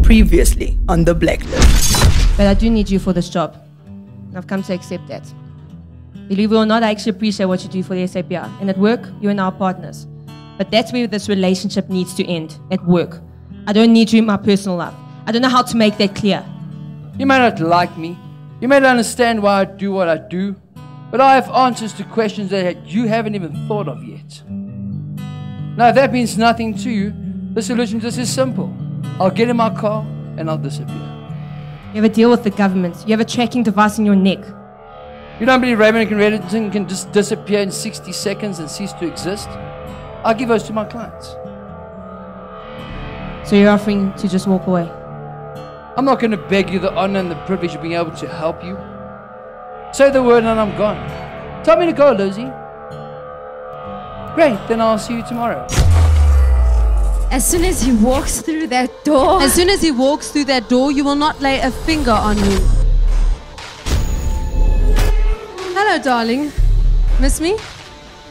previously on the Blacklist. But I do need you for this job. And I've come to accept that. Believe it or not, I actually appreciate what you do for the SAPR. And at work, you and I are partners. But that's where this relationship needs to end, at work. I don't need you in my personal life. I don't know how to make that clear. You may not like me. You may not understand why I do what I do. But I have answers to questions that you haven't even thought of yet. Now, if that means nothing to you, the solution just is simple. I'll get in my car and I'll disappear. You have a deal with the government. You have a tracking device in your neck. You don't believe Raymond and Reddington can just disappear in 60 seconds and cease to exist? I'll give those to my clients. So you're offering to just walk away? I'm not going to beg you the honor and the privilege of being able to help you. Say the word and I'm gone. Tell me to go, Lizzie. Great, then I'll see you tomorrow. As soon as he walks through that door... As soon as he walks through that door, you will not lay a finger on him. Hello, darling. Miss me?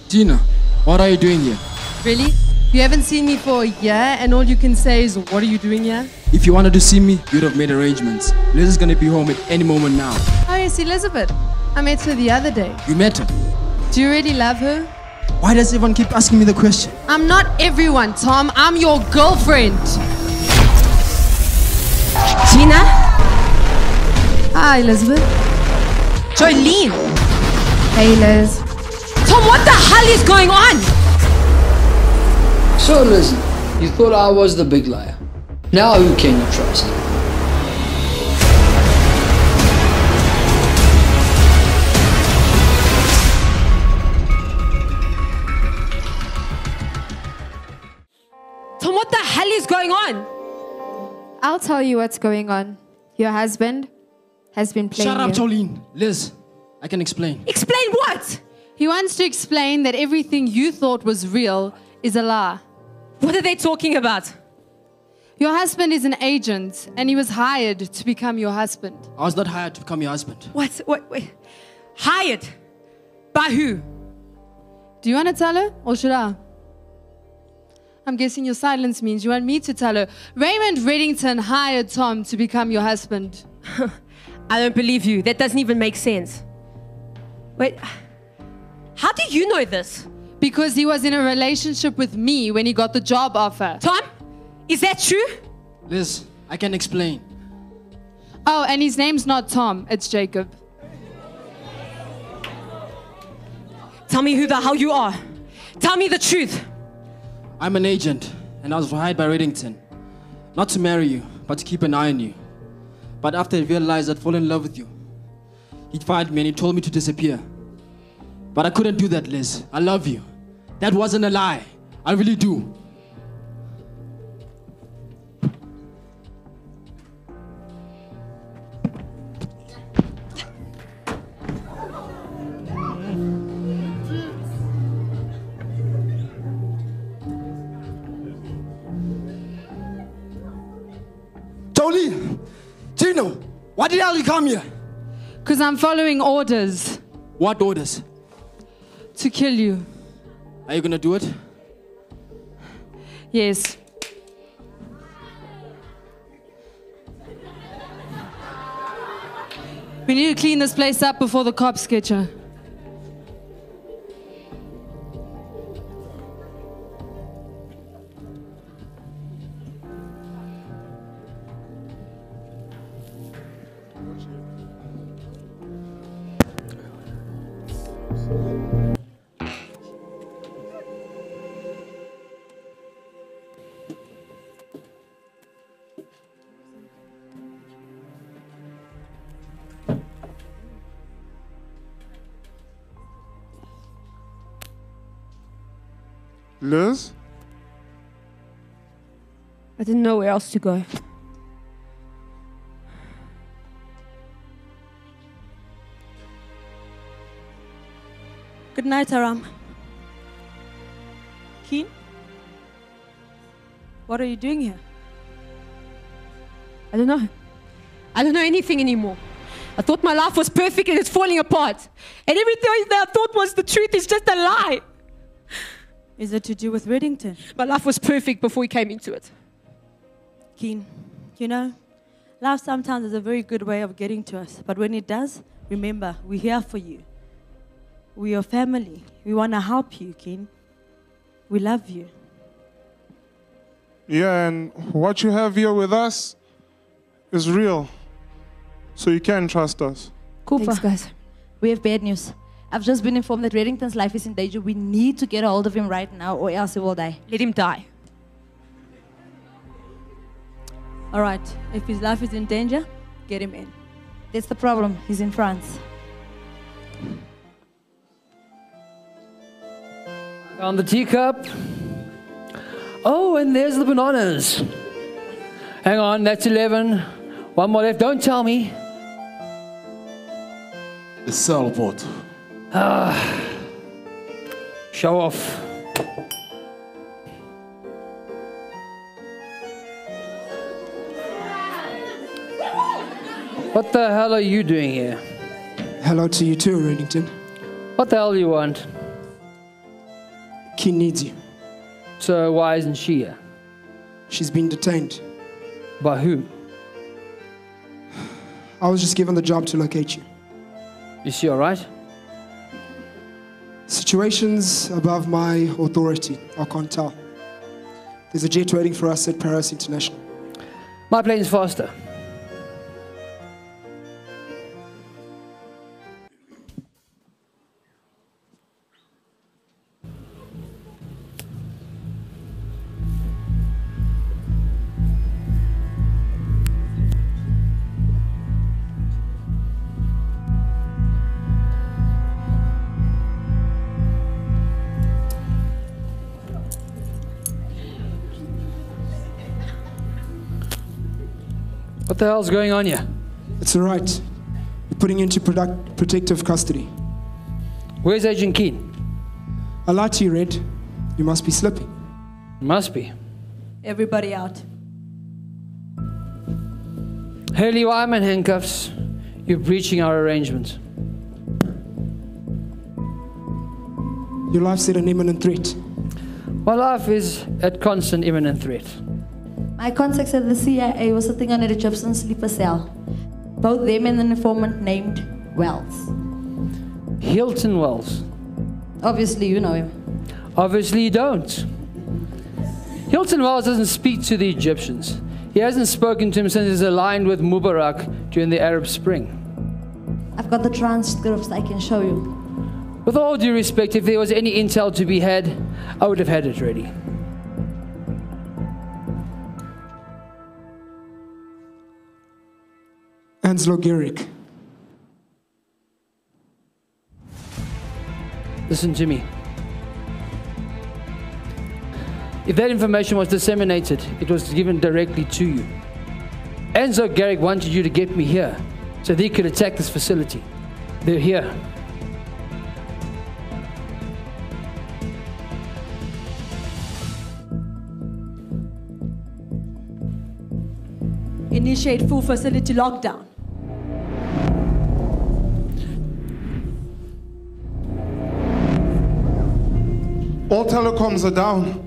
Gina, what are you doing here? Really? You haven't seen me for a year and all you can say is, what are you doing here? If you wanted to see me, you'd have made arrangements. Liz is gonna be home at any moment now. Oh, yes, Elizabeth. I met her the other day. You met her? Do you really love her? Why does everyone keep asking me the question? I'm not everyone, Tom. I'm your girlfriend. Gina? Hi, Elizabeth. Jolene? Hey, Liz. Tom, what the hell is going on? So, Lizzie, you thought I was the big liar. Now who can you trust? Tom, what the hell is going on? I'll tell you what's going on. Your husband has been playing Shut up, you. Jolene. Liz, I can explain. Explain what? He wants to explain that everything you thought was real is a lie. What are they talking about? Your husband is an agent and he was hired to become your husband. I was not hired to become your husband. What? Wait. Hired? By who? Do you want to tell her or should I? I'm guessing your silence means you want me to tell her. Raymond Reddington hired Tom to become your husband. I don't believe you. That doesn't even make sense. Wait, how do you know this? Because he was in a relationship with me when he got the job offer. Tom, is that true? Liz, I can explain. Oh, and his name's not Tom, it's Jacob. Tell me who the hell you are. Tell me the truth. I'm an agent, and I was hired by Reddington. Not to marry you, but to keep an eye on you. But after he realized I'd fallen in love with you, he fired me and he told me to disappear. But I couldn't do that, Liz. I love you. That wasn't a lie. I really do. Jolene! Gino! Why the hell you come here? Because I'm following orders What orders? to kill you. Are you gonna do it? Yes. We need to clean this place up before the cops get you. Liz? I didn't know where else to go. Good night, Aram. Keen? What are you doing here? I don't know. I don't know anything anymore. I thought my life was perfect and it's falling apart. And everything that I thought was the truth is just a lie. Is it to do with Reddington? My life was perfect before we came into it. Keen, You know, life sometimes is a very good way of getting to us. But when it does, remember, we're here for you. We're your family. We want to help you, Ken. We love you. Yeah, and what you have here with us is real. So you can trust us. Cooper. Thanks, guys. We have bad news. I've just been informed that Reddington's life is in danger. We need to get a hold of him right now or else he will die. Let him die. All right, if his life is in danger, get him in. That's the problem. He's in France. On the teacup. Oh, and there's the bananas. Hang on, that's 11. One more left. Don't tell me. The sailboat. Show off. What the hell are you doing here? Hello to you too, Reddington. What the hell do you want? Ken needs you. So why isn't she here? She's been detained. By who? I was just given the job to locate you. Is she alright? Situations above my authority, I can't tell. There's a jet waiting for us at Paris International. My plane's faster. What the hell's going on here? It's all right. We're putting you into protective custody. Where's Agent Keen? I lied to you, Red. You must be slipping. Must be. Everybody out. Haley, why am I in handcuffs? You're breaching our arrangement. Your life's at an imminent threat. My life is at constant imminent threat. My contacts at the CIA were sitting on a Egyptian sleeper cell. Both them and an informant named Wells. Hilton Wells. Obviously, you know him. Obviously, you don't. Hilton Wells doesn't speak to the Egyptians. He hasn't spoken to him since he's aligned with Mubarak during the Arab Spring. I've got the transcripts I can show you. With all due respect, if there was any intel to be had, I would have had it ready. Anslo Garrick. Listen to me. If that information was disseminated, it was given directly to you. Enzo Garrick wanted you to get me here so they could attack this facility. They're here. Initiate full facility lockdown. All telecoms are down.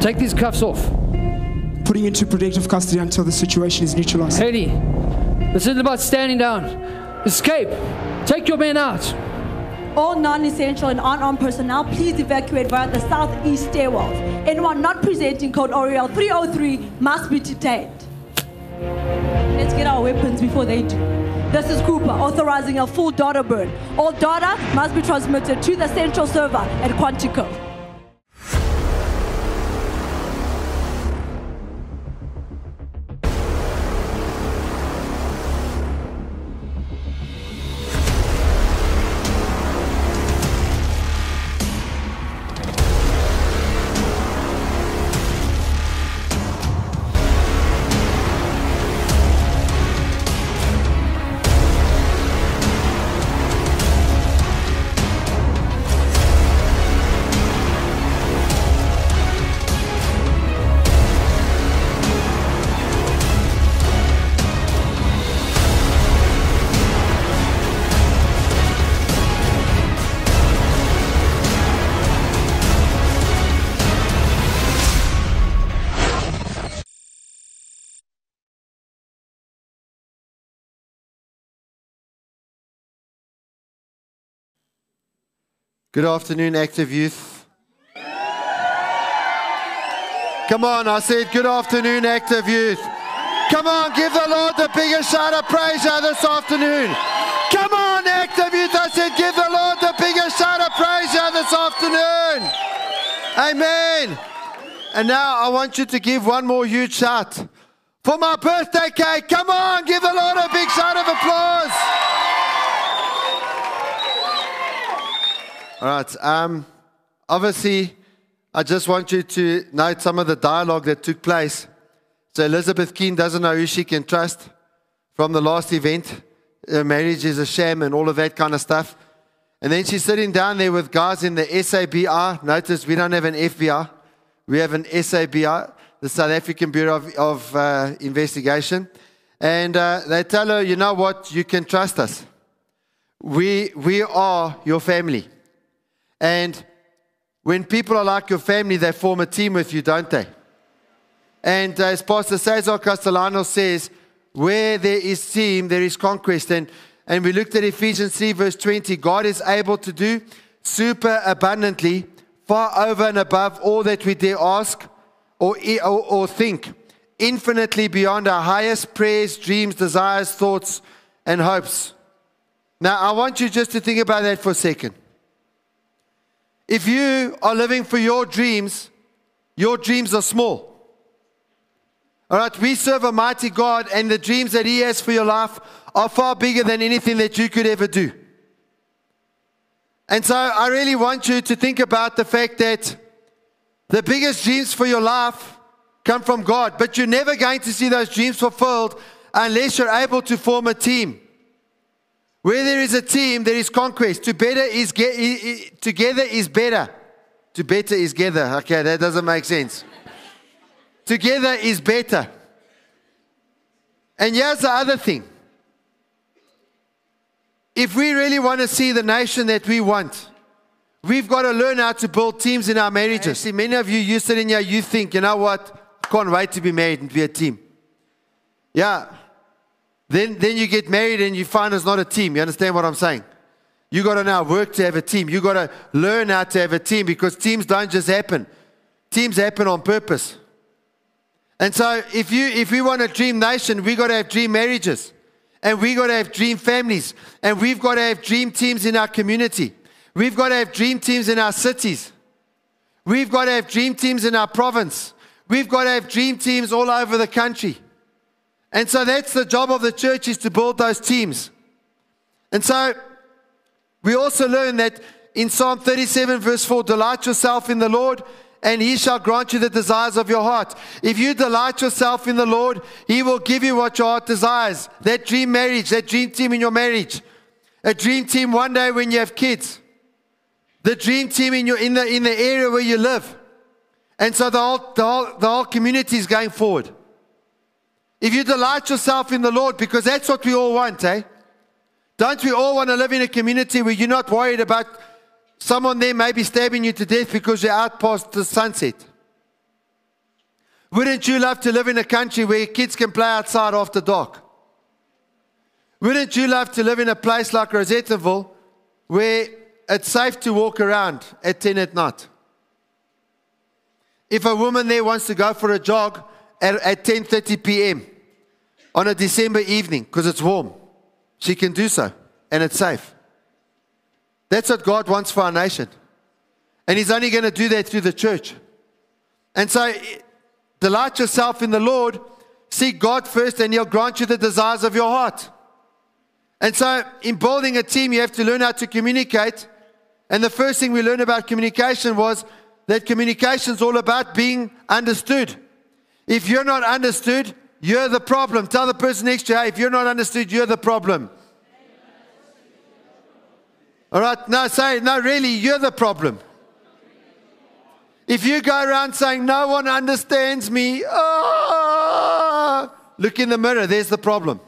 Take these cuffs off. Putting you into protective custody until the situation is neutralized. Haley, this isn't about standing down. Escape. Take your men out. All non-essential and unarmed personnel, please evacuate via the southeast stairwells. Anyone not presenting code Oriel 303 must be detained. Let's get our weapons before they do. This is Cooper, authorizing a full data burn. All data must be transmitted to the central server at Quantico. Good afternoon, active youth. Come on, I said good afternoon, active youth. Come on, give the Lord the biggest shout of praise here this afternoon. Come on, active youth. I said give the Lord the biggest shout of praise here this afternoon. Amen. And now I want you to give one more huge shout for my birthday cake. Come on, give the Lord a big shout of applause. All right. Obviously, I just want you to note some of the dialogue that took place. So Elizabeth Keane doesn't know who she can trust from the last event. Her marriage is a sham and all of that kind of stuff. And then she's sitting down there with guys in the SABR. Notice we don't have an FBI. We have an SABR, the South African Bureau of Investigation. And they tell her, you know what, you can trust us. We are your family. And when people are like your family, they form a team with you, don't they? And as Pastor Cesar Castellano says, where there is team, there is conquest. And we looked at Ephesians 3 verse 20. God is able to do super abundantly, far over and above all that we dare ask or think, infinitely beyond our highest prayers, dreams, desires, thoughts, and hopes. Now, I want you just to think about that for a second. If you are living for your dreams are small. All right, we serve a mighty God, and the dreams that He has for your life are far bigger than anything that you could ever do. And so I really want you to think about the fact that the biggest dreams for your life come from God, but you're never going to see those dreams fulfilled unless you're able to form a team. Where there is a team, there is conquest. Together is better. To better is together. Okay, that doesn't make sense. Together is better. And here's the other thing. If we really want to see the nation that we want, we've got to learn how to build teams in our marriages. See, many of you sit in here, you think, you know what, I can't wait to be married and be a team. Yeah. Then you get married and you find it's not a team. You understand what I'm saying? You got to now work to have a team. You got to learn how to have a team, because teams don't just happen. Teams happen on purpose. And so if we want a dream nation, we got to have dream marriages. And we got to have dream families. And we've got to have dream teams in our community. We've got to have dream teams in our cities. We've got to have dream teams in our province. We've got to have dream teams all over the country. And so that's the job of the church, is to build those teams. And so we also learn that in Psalm 37 verse 4, delight yourself in the Lord, and He shall grant you the desires of your heart. If you delight yourself in the Lord, He will give you what your heart desires. That dream marriage, that dream team in your marriage. A dream team one day when you have kids. The dream team in the area where you live. And so the whole community is going forward. If you delight yourself in the Lord, because that's what we all want, eh? Don't we all want to live in a community where you're not worried about someone there maybe stabbing you to death because you're out past the sunset? Wouldn't you love to live in a country where kids can play outside after dark? Wouldn't you love to live in a place like Rosettaville where it's safe to walk around at 10 at night? If a woman there wants to go for a jog at 10:30 p.m. on a December evening because it's warm, she can do so, and it's safe. That's what God wants for our nation. And He's only going to do that through the church. And so, delight yourself in the Lord, seek God first, and He'll grant you the desires of your heart. And so, in building a team, you have to learn how to communicate. And the first thing we learned about communication was that communication is all about being understood. If you're not understood, you're the problem. Tell the person next to you, hey, if you're not understood, you're the problem. All right, no, say, no, really, you're the problem. If you go around saying, no one understands me, look in the mirror, there's the problem.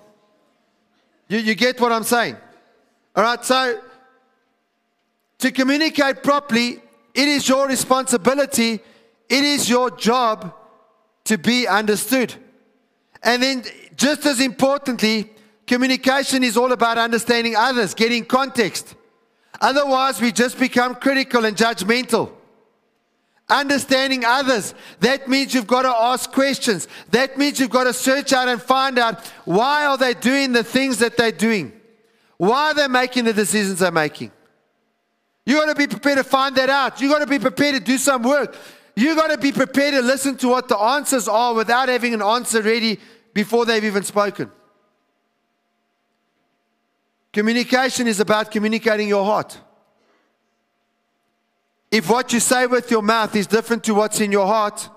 You get what I'm saying? All right, so to communicate properly, it is your responsibility, it is your job to be understood. And then, just as importantly, communication is all about understanding others, getting context. Otherwise, we just become critical and judgmental. Understanding others, that means you've got to ask questions. That means you've got to search out and find out, why are they doing the things that they're doing? Why are they making the decisions they're making? You've got to be prepared to find that out. You've got to be prepared to do some work. You've got to be prepared to listen to what the answers are without having an answer ready before they've even spoken. Communication is about communicating your heart. If what you say with your mouth is different to what's in your heart,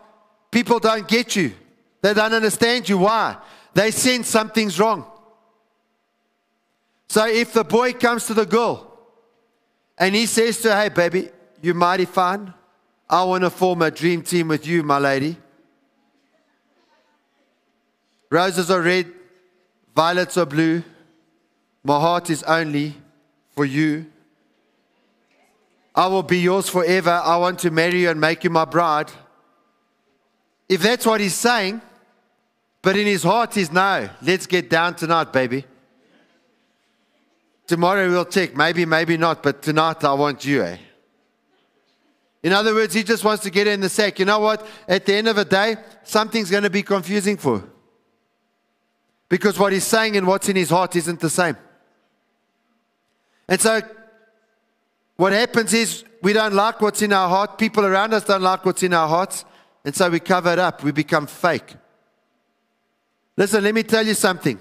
people don't get you. They don't understand you. Why? They sense something's wrong. So if the boy comes to the girl and he says to her, hey baby, you mighty fine. I want to form a dream team with you, my lady. Roses are red, violets are blue. My heart is only for you. I will be yours forever. I want to marry you and make you my bride. If that's what he's saying, but in his heart he's, no, let's get down tonight, baby. Tomorrow we'll check. Maybe, maybe not, but tonight I want you, eh? In other words, he just wants to get her in the sack. You know what? At the end of the day, something's going to be confusing for her. Because what he's saying and what's in his heart isn't the same. And so, what happens is, we don't like what's in our heart. People around us don't like what's in our hearts. And so we cover it up. We become fake. Listen, let me tell you something.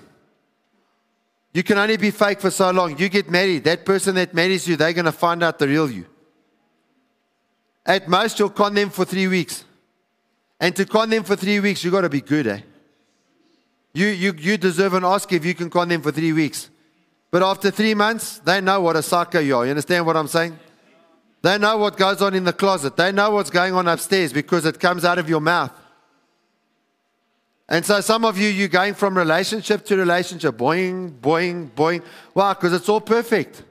You can only be fake for so long. You get married. That person that marries you, they're going to find out the real you. At most, you'll con them for 3 weeks. And to con them for 3 weeks, you've got to be good, eh? You deserve an Oscar if you can con them for 3 weeks. But after 3 months, they know what a psycho you are. You understand what I'm saying? They know what goes on in the closet. They know what's going on upstairs because it comes out of your mouth. And so some of you, you're going from relationship to relationship. Boing, boing, boing. Why? Because it's all perfect.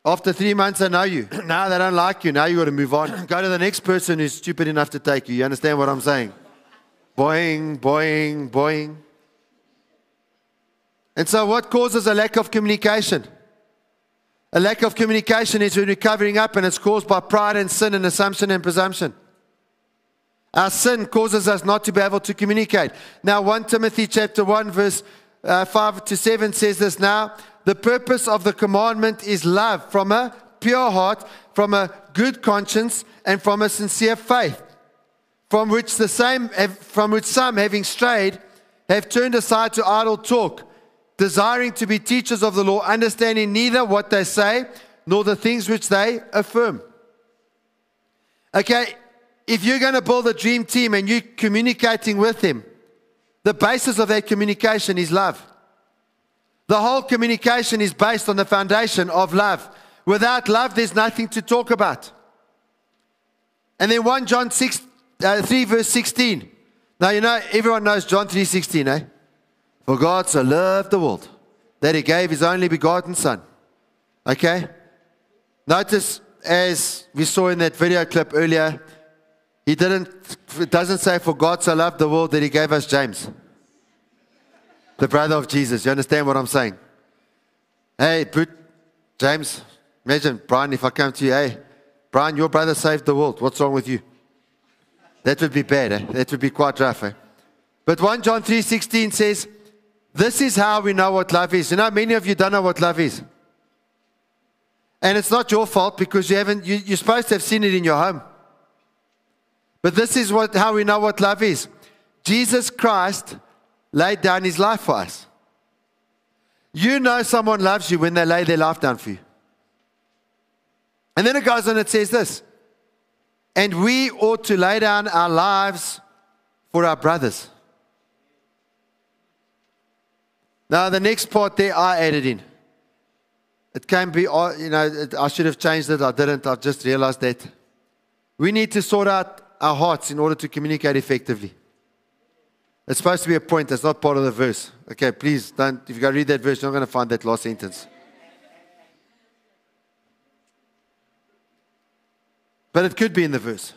After 3 months, they know you. Now they don't like you. Now you've got to move on. Go to the next person who's stupid enough to take you. You understand what I'm saying? Boing, boing, boing. And so what causes a lack of communication? A lack of communication is when we're covering up, and it's caused by pride and sin and assumption and presumption. Our sin causes us not to be able to communicate. Now 1 Timothy chapter 1 verse 5 to 7 says this. Now the purpose of the commandment is love from a pure heart, from a good conscience, and from a sincere faith, from which some having strayed have turned aside to idle talk, desiring to be teachers of the law, understanding neither what they say nor the things which they affirm. Okay, if you're going to build a dream team and you're communicating with them, the basis of that communication is love. The whole communication is based on the foundation of love. Without love, there's nothing to talk about. And then 1 John 3 verse 16. Now, you know, everyone knows John 3:16, eh? For God so loved the world that He gave His only begotten Son. Okay? Notice, as we saw in that video clip earlier, it doesn't say for God so loved the world that He gave us James, the brother of Jesus. You understand what I'm saying? Hey, James, imagine, Brian, if I come to you, hey, Brian, your brother saved the world. What's wrong with you? That would be bad, eh? That would be quite rough, eh? But 1 John 3:16 says, this is how we know what love is. You know, many of you don't know what love is. And it's not your fault because you're supposed to have seen it in your home. But this is how we know what love is. Jesus Christ laid down His life for us. You know someone loves you when they lay their life down for you. And then it goes on, it says this. And we ought to lay down our lives for our brothers. Now the next part there I added in. It can be, you know, I should have changed it. I didn't. I've just realized that. We need to sort out our hearts in order to communicate effectively. It's supposed to be a point. That's not part of the verse. Okay, please don't. If you go read that verse, you're not going to find that last sentence. But it could be in the verse.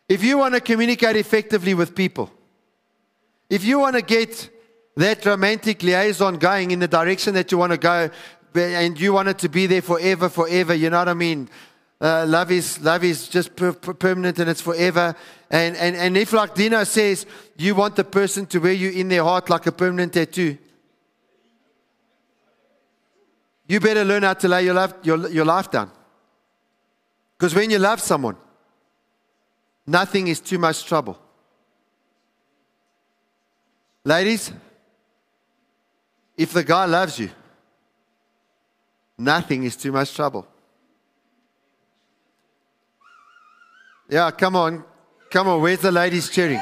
If you want to communicate effectively with people, if you want to get that romantic liaison going in the direction that you want to go, and you want it to be there forever, you know what I mean? Love is just permanent and it's forever. And if, like Dino says, you want the person to wear you in their heart like a permanent tattoo, you better learn how to lay your life down. Because when you love someone, nothing is too much trouble. Ladies, if the guy loves you, nothing is too much trouble. Yeah, come on. Come on, where's the ladies cheering?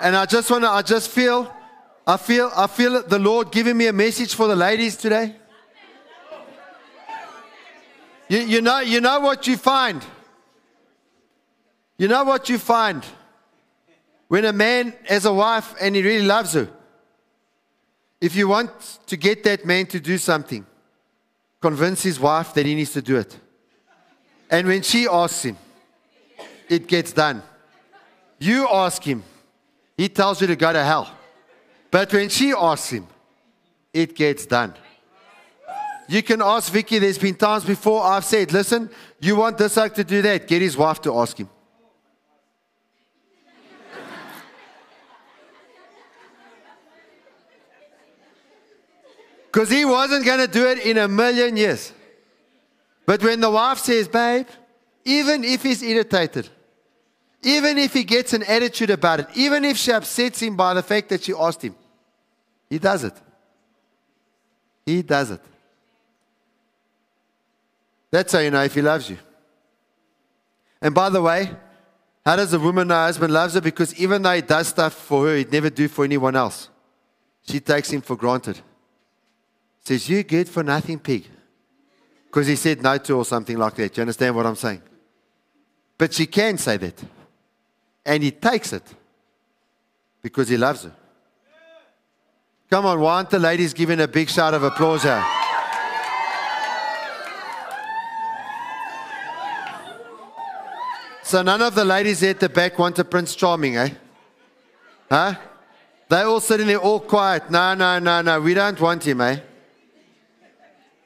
And I feel the Lord giving me a message for the ladies today. You know what you find. You know what you find when a man has a wife and he really loves her. If you want to get that man to do something, convince his wife that he needs to do it. And when she asks him, it gets done. You ask him, he tells you to go to hell. But when she asks him, it gets done. You can ask Vicky, there's been times before I've said, listen, you want this to do that, get his wife to ask him. Because he wasn't going to do it in a million years. But when the wife says, babe, even if he's irritated, even if he gets an attitude about it, even if she upsets him by the fact that she asked him, he does it. He does it. That's how you know if he loves you. And by the way, how does a woman know her husband loves her? Because even though he does stuff for her, he'd never do for anyone else. She takes him for granted. Says, you good for nothing, pig. Because he said no to her or something like that. You understand what I'm saying? But she can say that. And he takes it. Because he loves her. Come on, why aren't the ladies giving a big shout of applause here? So none of the ladies at the back want a Prince Charming, eh? Huh? They're all sitting there all quiet. No, we don't want him, eh?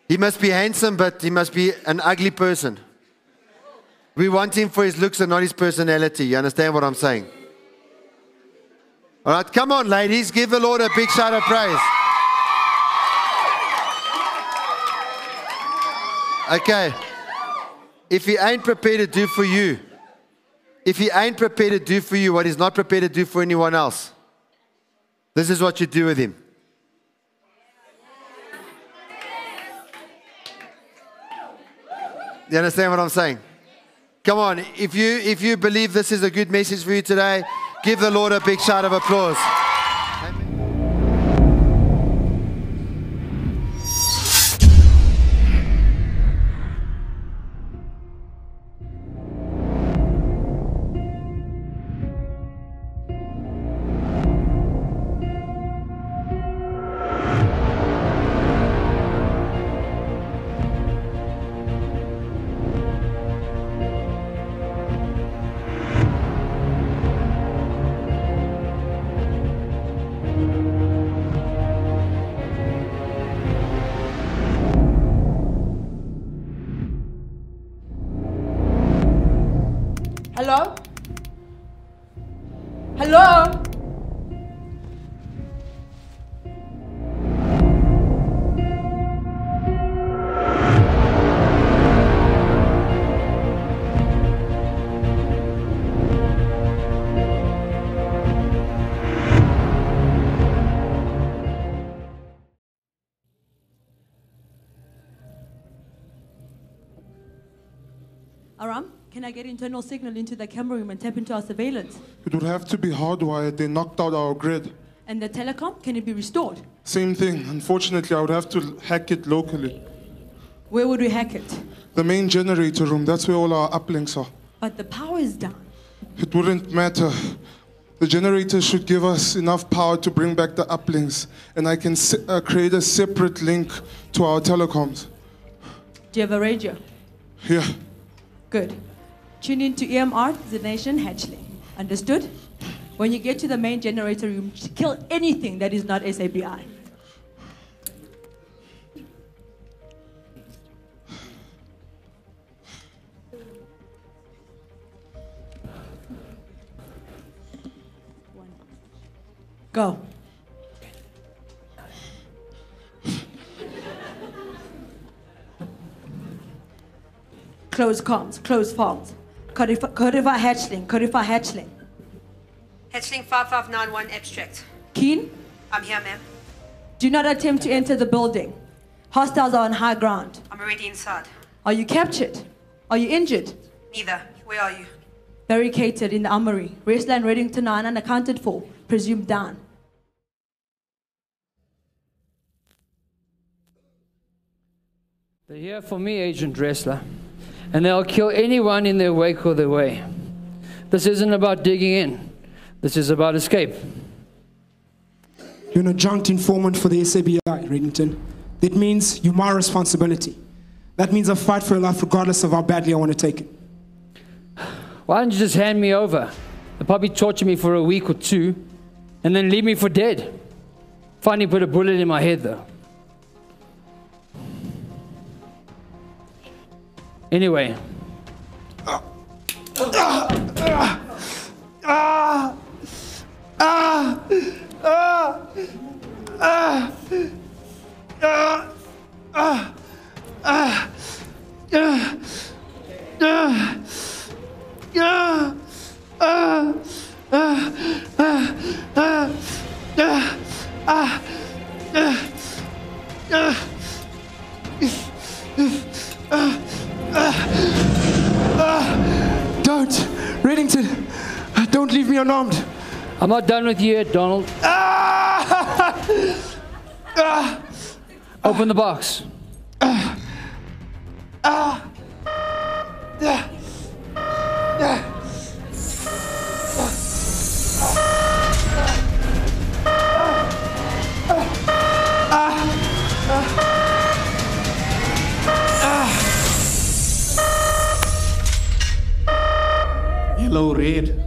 He must be handsome, but he must be an ugly person. We want him for his looks and not his personality. You understand what I'm saying? All right, come on, ladies. Give the Lord a big shout of praise. Okay. If he ain't prepared to do for you, what he's not prepared to do for anyone else, this is what you do with him. You understand what I'm saying? Come on, if you believe this is a good message for you today, give the Lord a big shout of applause. Hello? Hello? Aram, can I get internal signal into the camera room and tap into our surveillance? It would have to be hardwired. They knocked out our grid. And the telecom, can it be restored? Same thing. Unfortunately, I would have to hack it locally. Where would we hack it? The main generator room. That's where all our uplinks are. But the power is down. It wouldn't matter. The generator should give us enough power to bring back the uplinks. And I can create a separate link to our telecoms. Do you have a radio? Yeah. Good. Tune in to EMR, the Nation Hatchley. Understood? When you get to the main generator room, kill anything that is not SAPI. Go. Close comms, close farms. Codify hatchling, codify hatchling. Hatchling 5591 abstract. Keen? I'm here, ma'am. Do not attempt to enter the building. Hostiles are on high ground. I'm already inside. Are you captured? Are you injured? Neither. Where are you? Barricaded in the armory. Wrestler and Reddington are unaccounted for. Presumed down. They're here for me, Agent Wrestler. And they'll kill anyone in their wake or their way. This isn't about digging in. This is about escape. You're an adjunct informant for the SABI, Reddington. That means you're my responsibility. That means I fight for your life regardless of how badly I want to take it. Why don't you just hand me over? They'll probably torture me for a week or two and then leave me for dead. Finally put a bullet in my head, though. Anyway. Don't! Reddington! Don't leave me unarmed! I'm not done with you yet, Donald. Open the box. Hello, Red.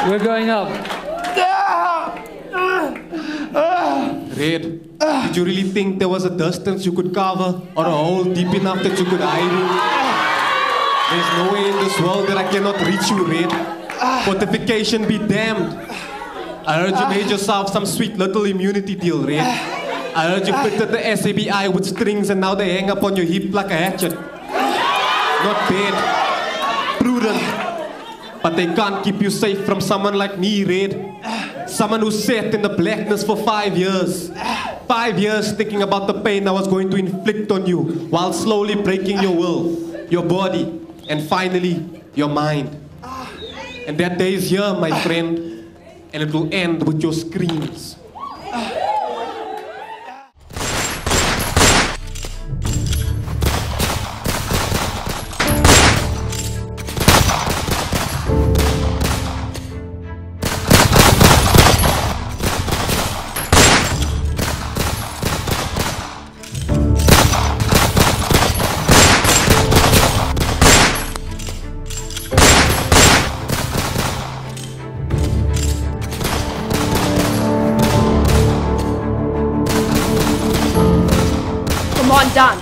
We're going up. Red, did you really think there was a distance you could cover or a hole deep enough that you could hide in? There's no way in this world that I cannot reach you, Red. Fortification be damned. I heard you made yourself some sweet little immunity deal, Red. I heard you fitted the SABI with strings and now they hang up on your hip like a hatchet. Not bad. Prudent. But they can't keep you safe from someone like me, Red. Someone who sat in the blackness for 5 years. 5 years thinking about the pain I was going to inflict on you while slowly breaking your will, your body, and finally, your mind. And that day is here, my friend, and it will end with your screams.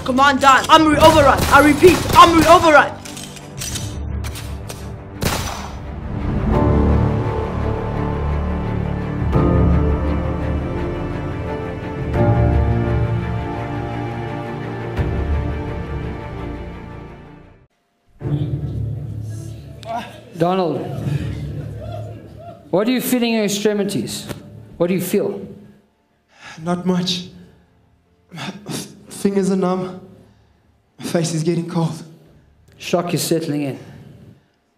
Command down. Armory overrun. I repeat, armory overrun. Donald, what are you feeling in your extremities? What do you feel? Not much. Fingers are numb. My face is getting cold. Shock is settling in.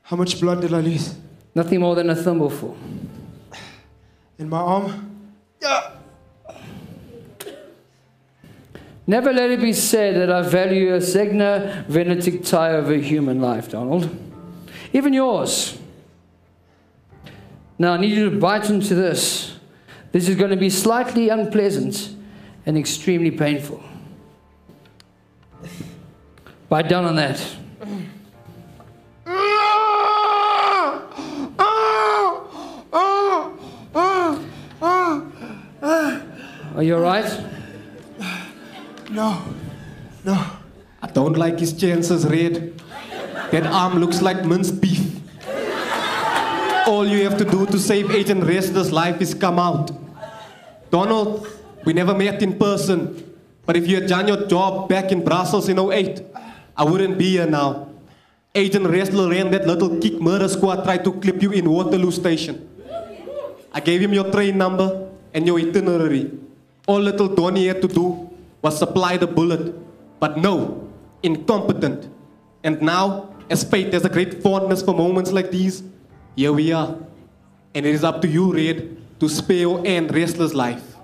How much blood did I lose? Nothing more than a thimbleful. In my arm? Never let it be said that I value a Zegna venetic tie over human life, Donald. Even yours. Now I need you to bite into this. This is going to be slightly unpleasant and extremely painful. Bite down on that. you alright? No. I don't like his chances, Red. That arm looks like minced beef. All you have to do to save Agent Wrestler's life is come out. Donald, we never met in person, but if you had done your job back in Brussels in 08, I wouldn't be here now. Agent Wrestler ran that little kick murder squad tried to clip you in Waterloo Station. I gave him your train number and your itinerary. All little Donnie had to do was supply the bullet. But no, incompetent. And now, as fate has a great fondness for moments like these, here we are. And it is up to you, Red, to spare or end Wrestler's life.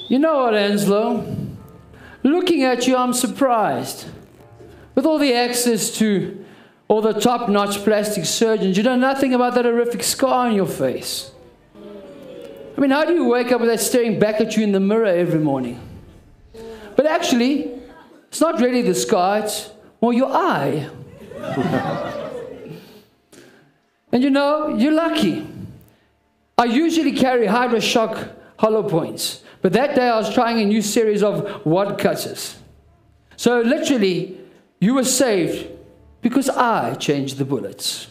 You know what, Angelo? Looking at you, I'm surprised. With all the access to all the top-notch plastic surgeons, you know nothing about that horrific scar on your face. I mean, how do you wake up with that staring back at you in the mirror every morning? But actually, it's not really the scar, it's more your eye. And you know, you're lucky. I usually carry HydroShock hollow points, but that day I was trying a new series of wad cutters. So literally, you were saved because I changed the bullets.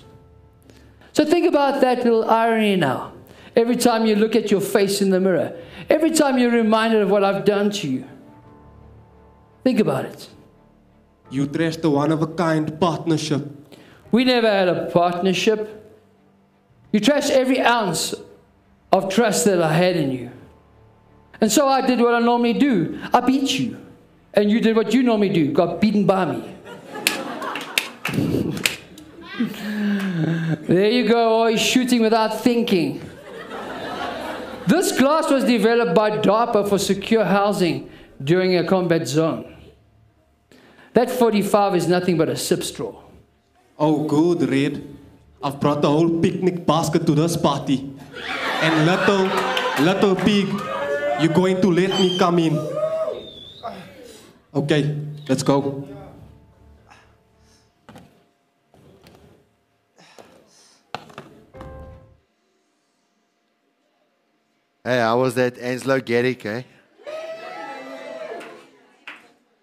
So think about that little irony now. Every time you look at your face in the mirror, every time you're reminded of what I've done to you, think about it. You trashed a one-of-a-kind partnership. We never had a partnership. You trashed every ounce of trust that I had in you. And so I did what I normally do. I beat you. And you did what you normally do, got beaten by me. There you go, always shooting without thinking. This glass was developed by DARPA for secure housing during a combat zone. That 45 is nothing but a sip straw. Oh, good, Red. I've brought the whole picnic basket to this party. And little pig, you're going to let me come in. Okay, let's go. Hey, how was that Angelo Garrick, eh?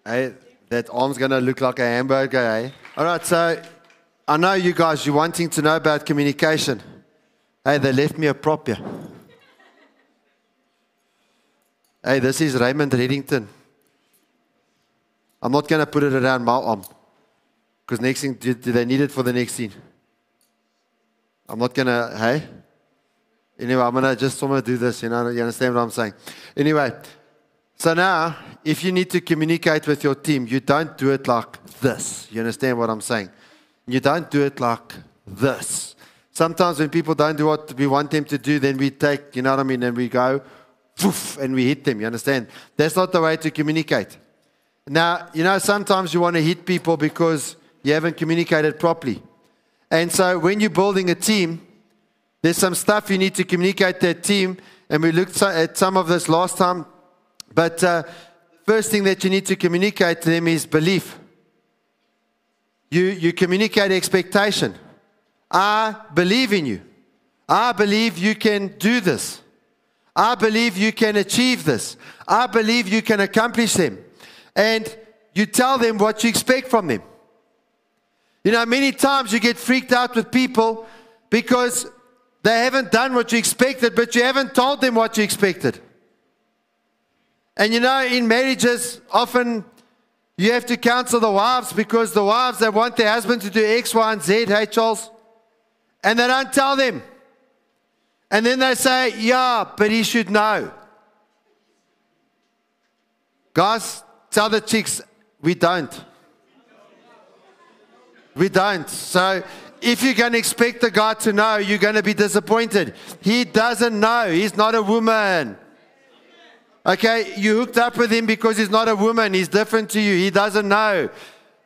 Hey, that arm's gonna look like a hamburger, eh? Alright, so I know you guys, you're wanting to know about communication. Hey, they left me a prop here. Hey, this is Raymond Reddington. I'm not gonna put it around my arm. Because next thing, do they need it for the next scene? I'm not gonna, hey? Anyway, I'm gonna just sort of do this, you know, you understand what I'm saying? Anyway, so now, if you need to communicate with your team, you don't do it like this. You understand what I'm saying? You don't do it like this. Sometimes when people don't do what we want them to do, then we take, you know what I mean, and we go, poof, and we hit them, you understand? That's not the way to communicate. Now, you know, sometimes you want to hit people because you haven't communicated properly. And so when you're building a team, there's some stuff you need to communicate to that team, and we looked at some of this last time. But first thing that you need to communicate to them is belief. You communicate expectation. I believe in you. I believe you can do this. I believe you can achieve this. I believe you can accomplish them. And you tell them what you expect from them. You know, many times you get freaked out with people because they haven't done what you expected, but you haven't told them what you expected. And you know, in marriages, often you have to counsel the wives because the wives, they want their husband to do X, Y, and Z, hey, Charles? And they don't tell them. And then they say, yeah, but he should know. Guys, tell the chicks, we don't. We don't. So if you're going to expect the guy to know, you're going to be disappointed. He doesn't know. He's not a woman. Okay, you hooked up with him because he's not a woman. He's different to you. He doesn't know.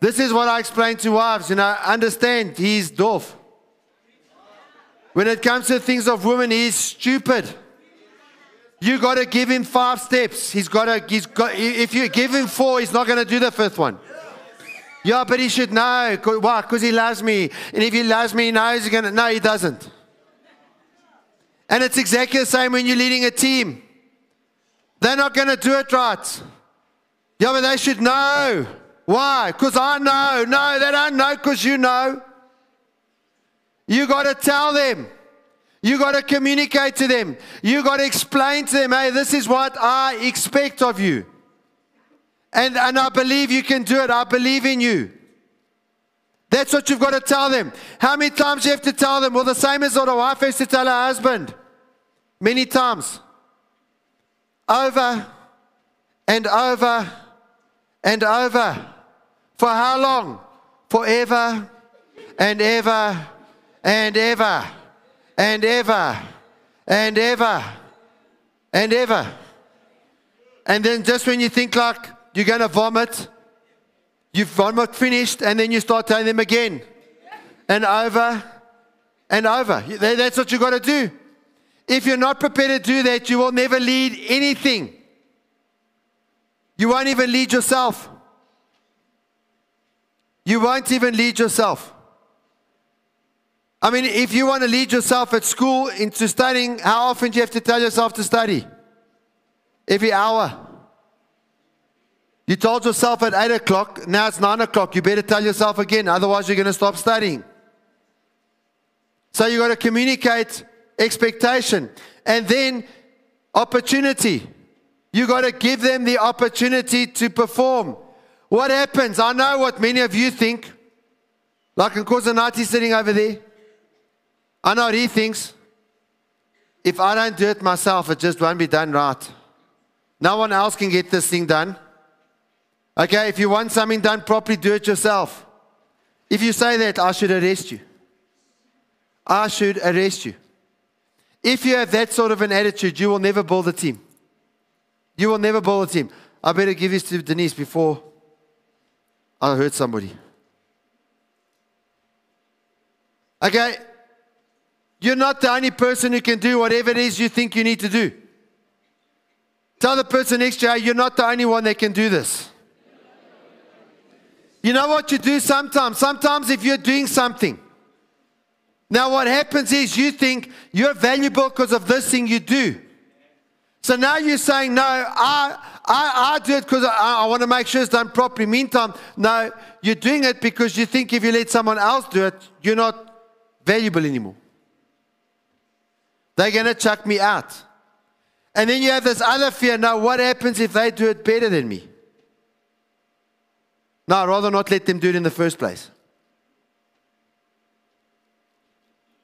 This is what I explain to wives. You know, understand, he's doof. When it comes to things of women, he's stupid. You got to give him 5 steps. If you give him 4, he's not going to do the 5th one. Yeah, but he should know. Why? Because he loves me. And if he loves me, he knows he's going to. No, he doesn't. And it's exactly the same when you're leading a team. They're not going to do it right. Yeah, but they should know. Why? Because I know. No, they don't know because you know. You got to tell them. You got to communicate to them. You got to explain to them, hey, this is what I expect of you. And I believe you can do it. I believe in you. That's what you've got to tell them. How many times do you have to tell them? Well, the same as what a wife has to tell her husband. Many times. Over and over and over. For how long? Forever and ever and ever and ever and ever and ever. And then just when you think like you're going to vomit, you've vomit finished, and then you start telling them again. And over and over. That's what you've got to do. If you're not prepared to do that, you will never lead anything. You won't even lead yourself. You won't even lead yourself. I mean, if you want to lead yourself at school into studying, how often do you have to tell yourself to study? Every hour. You told yourself at 8 o'clock, now it's 9 o'clock. You better tell yourself again, otherwise you're going to stop studying. So you've got to communicate expectation. And then opportunity. You've got to give them the opportunity to perform. What happens? I know what many of you think. Like Nkosi sitting over there. I know what he thinks. If I don't do it myself, it just won't be done right. No one else can get this thing done. Okay, if you want something done properly, do it yourself. If you say that, I should arrest you. I should arrest you. If you have that sort of an attitude, you will never build a team. You will never build a team. I better give this to Denise before I hurt somebody. Okay, you're not the only person who can do whatever it is you think you need to do. Tell the person next to you, you're not the only one that can do this. You know what you do sometimes? Sometimes if you're doing something, now what happens is you think you're valuable because of this thing you do. So now you're saying, no, I do it because I want to make sure it's done properly. Meantime, no, you're doing it because you think if you let someone else do it, you're not valuable anymore. They're going to chuck me out. And then you have this other fear. Now, what happens if they do it better than me? No, I'd rather not let them do it in the first place.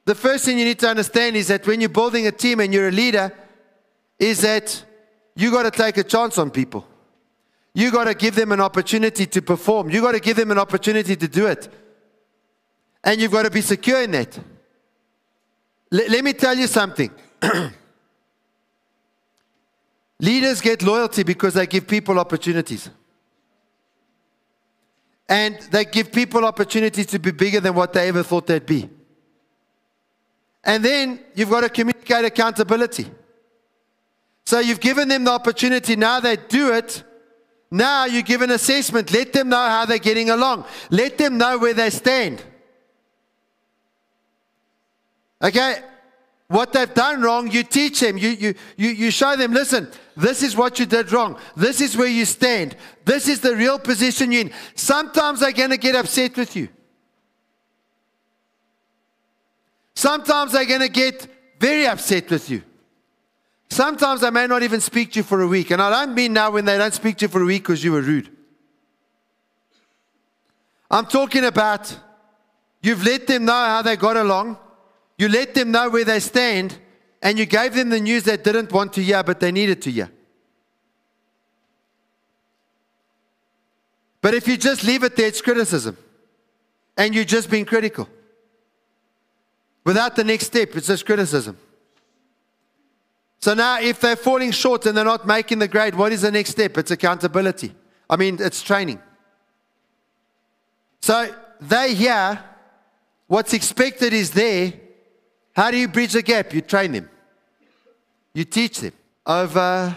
The first thing you need to understand is that when you're building a team and you're a leader, is that you got to take a chance on people. You got to give them an opportunity to perform. You got to give them an opportunity to do it. And you've got to be secure in that. Let me tell you something. Leaders get loyalty because they give people opportunities. And they give people opportunities to be bigger than what they ever thought they'd be. And then you've got to communicate accountability. So you've given them the opportunity, now they do it. Now you give an assessment. Let them know how they're getting along. Let them know where they stand. Okay? What they've done wrong, you teach them. You show them, listen, this is what you did wrong. This is where you stand. This is the real position you're in. Sometimes they're going to get upset with you. Sometimes they're going to get very upset with you. Sometimes they may not even speak to you for a week. And I don't mean now when they don't speak to you for a week because you were rude. I'm talking about you've let them know how they got along. You let them know where they stand. And you gave them the news they didn't want to hear, but they needed to hear. But if you just leave it there, it's criticism. And you're just being critical. Without the next step, it's just criticism. So now if they're falling short and they're not making the grade, what is the next step? It's accountability. I mean, it's training. So they hear what's expected is there. How do you bridge the gap? You train them. You teach them over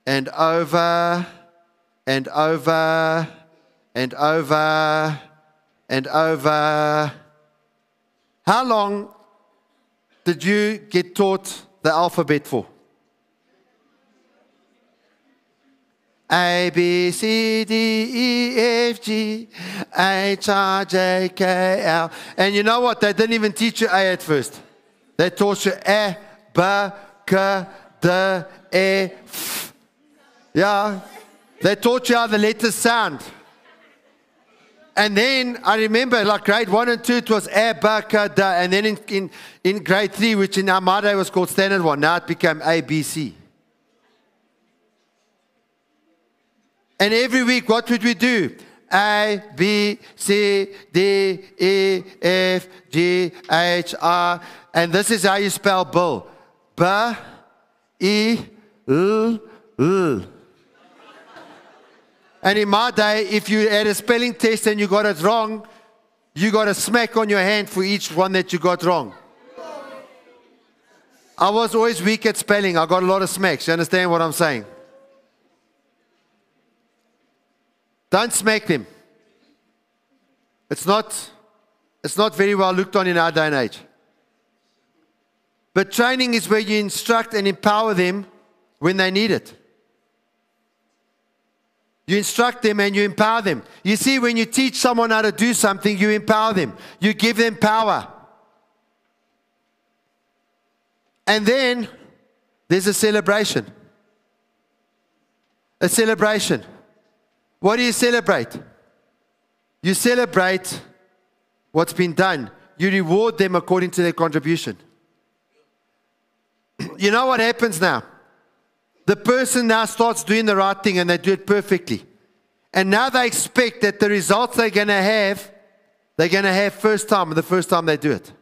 and over and over and over and over. How long did you get taught the alphabet for? A, B, C, D, E, F, G, H, I, J, K, L. And you know what? They didn't even teach you A at first. They taught you A, B, K, D, E, F. Yeah. They taught you how the letters sound. And then I remember like grade 1 and 2, it was A, B, K, D. And then in grade 3, which in our day was called standard 1, now it became A, B, C. And every week, what would we do? A, B, C, D, E, F, G, H, I. And this is how you spell Bill. B, E, L, L. And in my day, if you had a spelling test and you got it wrong, you got a smack on your hand for each one that you got wrong. I was always weak at spelling. I got a lot of smacks. You understand what I'm saying? Don't smack them. It's not very well looked on in our day and age. But training is where you instruct and empower them when they need it. You instruct them and you empower them. You see, when you teach someone how to do something, you empower them. You give them power. And then there's a celebration. A celebration. What do you celebrate? You celebrate what's been done. You reward them according to their contribution. You know what happens now? The person now starts doing the right thing and they do it perfectly. And now they expect that the results they're going to have the first time they do it.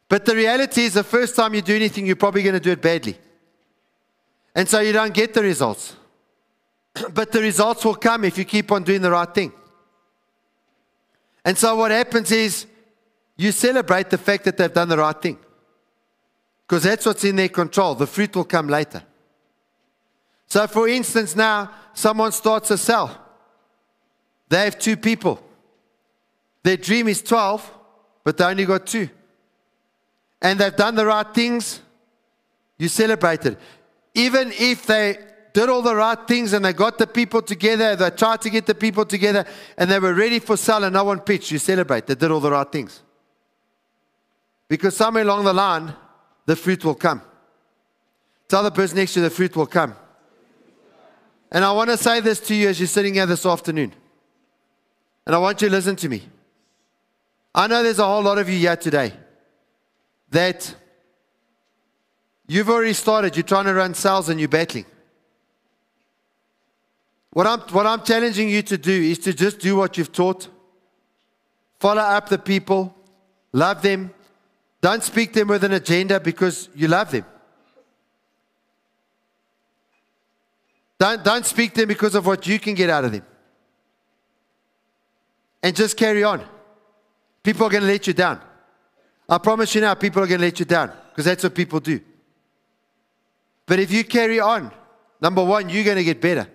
But the reality is the first time you do anything, you're probably going to do it badly. And so you don't get the results. But the results will come if you keep on doing the right thing. And so what happens is you celebrate the fact that they've done the right thing. Because that's what's in their control. The fruit will come later. So for instance now, someone starts a cell. They have 2 people. Their dream is 12, but they only got 2. And they've done the right things, you celebrate it. Even if they did all the right things and they got the people together, they tried to get the people together and they were ready for sale and no one pitched, you celebrate. They did all the right things. Because somewhere along the line, the fruit will come. Tell the person next to you, the fruit will come. And I want to say this to you as you're sitting here this afternoon. And I want you to listen to me. I know there's a whole lot of you here today that you've already started, you're trying to run sales and you're battling. What I'm challenging you to do is to just do what you've taught. Follow up the people. Love them. Don't speak them with an agenda because you love them. Don't speak them because of what you can get out of them. And just carry on. People are going to let you down. I promise you now, people are going to let you down because that's what people do. But if you carry on, number 1, you're going to get better.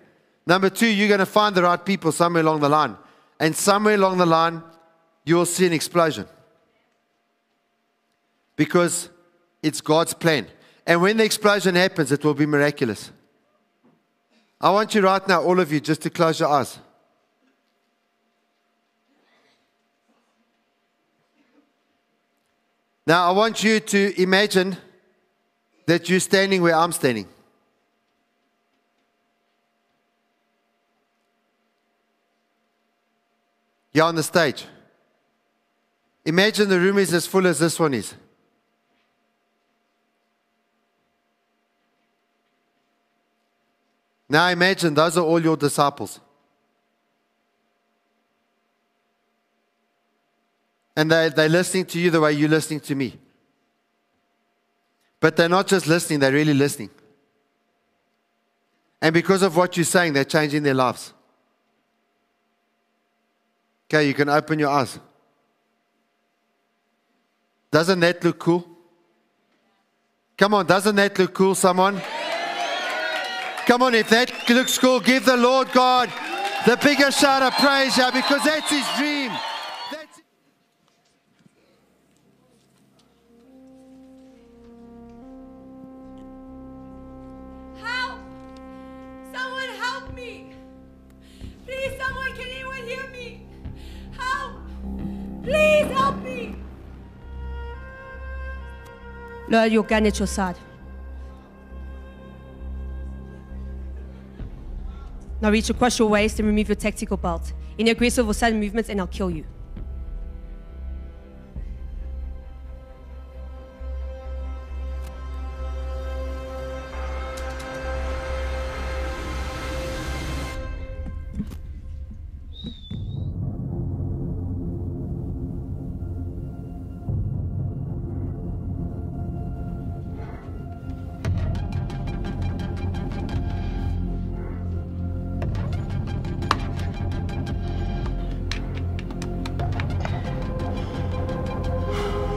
Number 2, you're going to find the right people somewhere along the line. And somewhere along the line, you'll see an explosion. Because it's God's plan. And when the explosion happens, it will be miraculous. I want you right now, all of you, just to close your eyes. Now, I want you to imagine that you're standing where I'm standing. You're on the stage. Imagine the room is as full as this one is. Now imagine those are all your disciples. And they're listening to you the way you're listening to me. But they're not just listening, they're really listening. And because of what you're saying, they're changing their lives. Okay, you can open your eyes. Doesn't that look cool? Come on, doesn't that look cool, someone? Come on, if that looks cool, give the Lord God the biggest shout of praise here because that's His dream. Help! Someone help! Lower your gun at your side. Now reach across your waist and remove your tactical belt. Any aggressive or sudden movements and I'll kill you.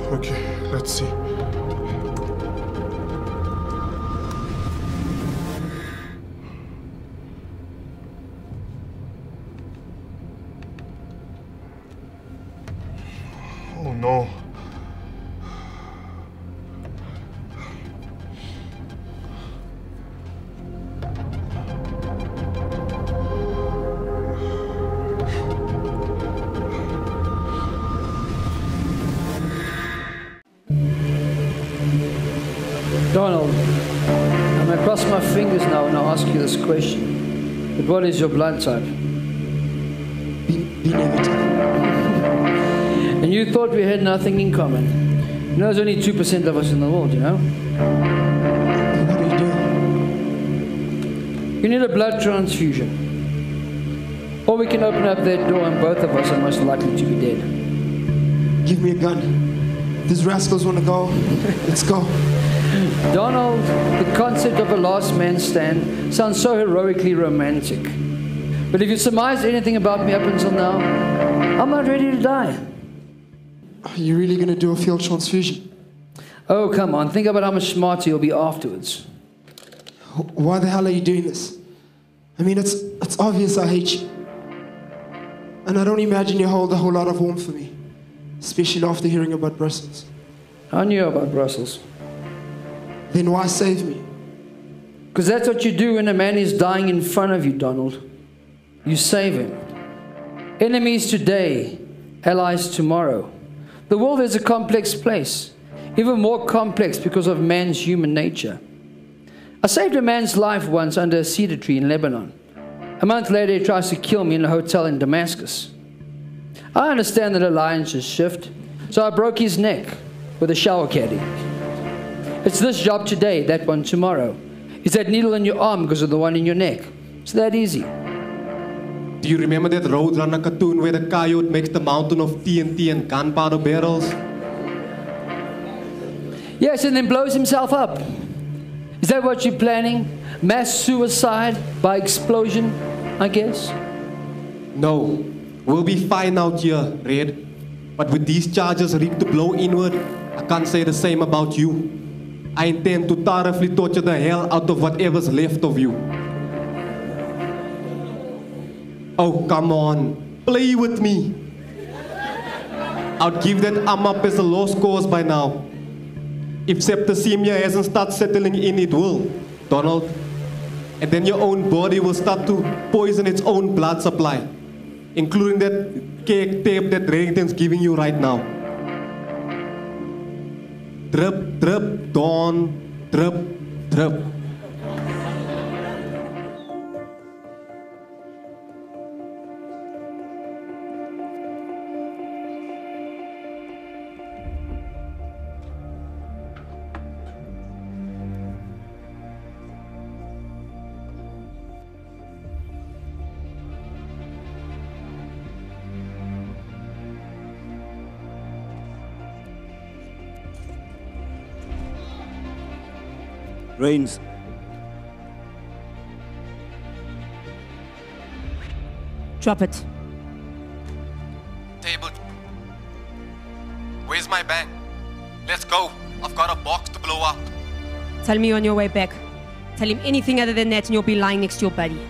Okay, let's see. Oh no. Donald, I'm going to cross my fingers now and I'll ask you this question. But what is your blood type? B negative. And you thought we had nothing in common. You know, there's only 2% of us in the world, you know? What do you do? You need a blood transfusion. Or we can open up that door and both of us are most likely to be dead. Give me a gun. These rascals want to go. Let's go. Donald, the concept of a last man stand sounds so heroically romantic. But if you surmised anything about me up until now, I'm not ready to die. Are you really going to do a field transfusion? Oh, come on. Think about how much smarter you'll be afterwards. Why the hell are you doing this? I mean, it's obvious I hate you. And I don't imagine you hold a whole lot of warmth for me. Especially after hearing about Brussels. I knew about Brussels. Then why save me? Because that's what you do when a man is dying in front of you, Donald. You save him. Enemies today, allies tomorrow. The world is a complex place. Even more complex because of man's human nature. I saved a man's life once under a cedar tree in Lebanon. A month later, he tries to kill me in a hotel in Damascus. I understand that alliances shift, so I broke his neck with a shower caddy. It's this job today, that one tomorrow. It's that needle in your arm because of the one in your neck. It's that easy. Do you remember that Roadrunner cartoon where the coyote makes the mountain of TNT and gunpowder barrels? Yes, and then blows himself up. Is that what you're planning? Mass suicide by explosion, I guess? No. We'll be fine out here, Red. But with these charges rigged to blow inward, I can't say the same about you. I intend to thoroughly torture the hell out of whatever's left of you. Oh, come on. Play with me. I'd give that up as a lost cause by now. If septicemia hasn't started settling in, it will, Donald. And then your own body will start to poison its own blood supply, including that cake tape that Reddington's giving you right now. Drip, drip, Dawn, drip, drip. Rains. Drop it. Table. Where's my bang? Let's go. I've got a box to blow up. Tell me on your way back. Tell him anything other than that and you'll be lying next to your buddy.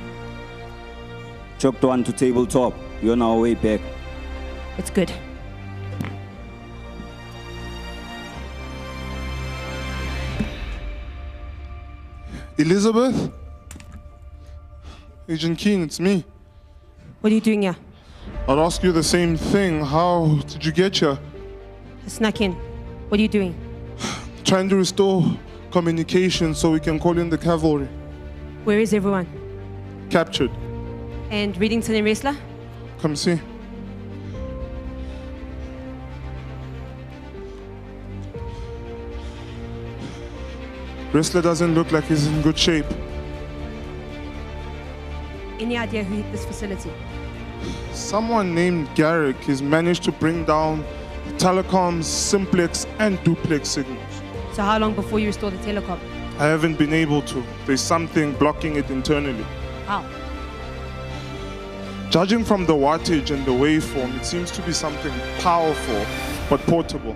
Chopped one to tabletop. You're on our way back. It's good. Elizabeth? Agent King, it's me. What are you doing here? I'll ask you the same thing. How did you get here? I snuck in. What are you doing? trying to restore communication so we can call in the cavalry. Where is everyone? Captured. And Reddington and Wrestler? Come see. Wrestler doesn't look like he's in good shape. Any idea who hit this facility? Someone named Garrick has managed to bring down telecoms, simplex, and duplex signals. So how long before you restore the telecom? I haven't been able to. There's something blocking it internally. How? Judging from the wattage and the waveform, it seems to be something powerful but portable.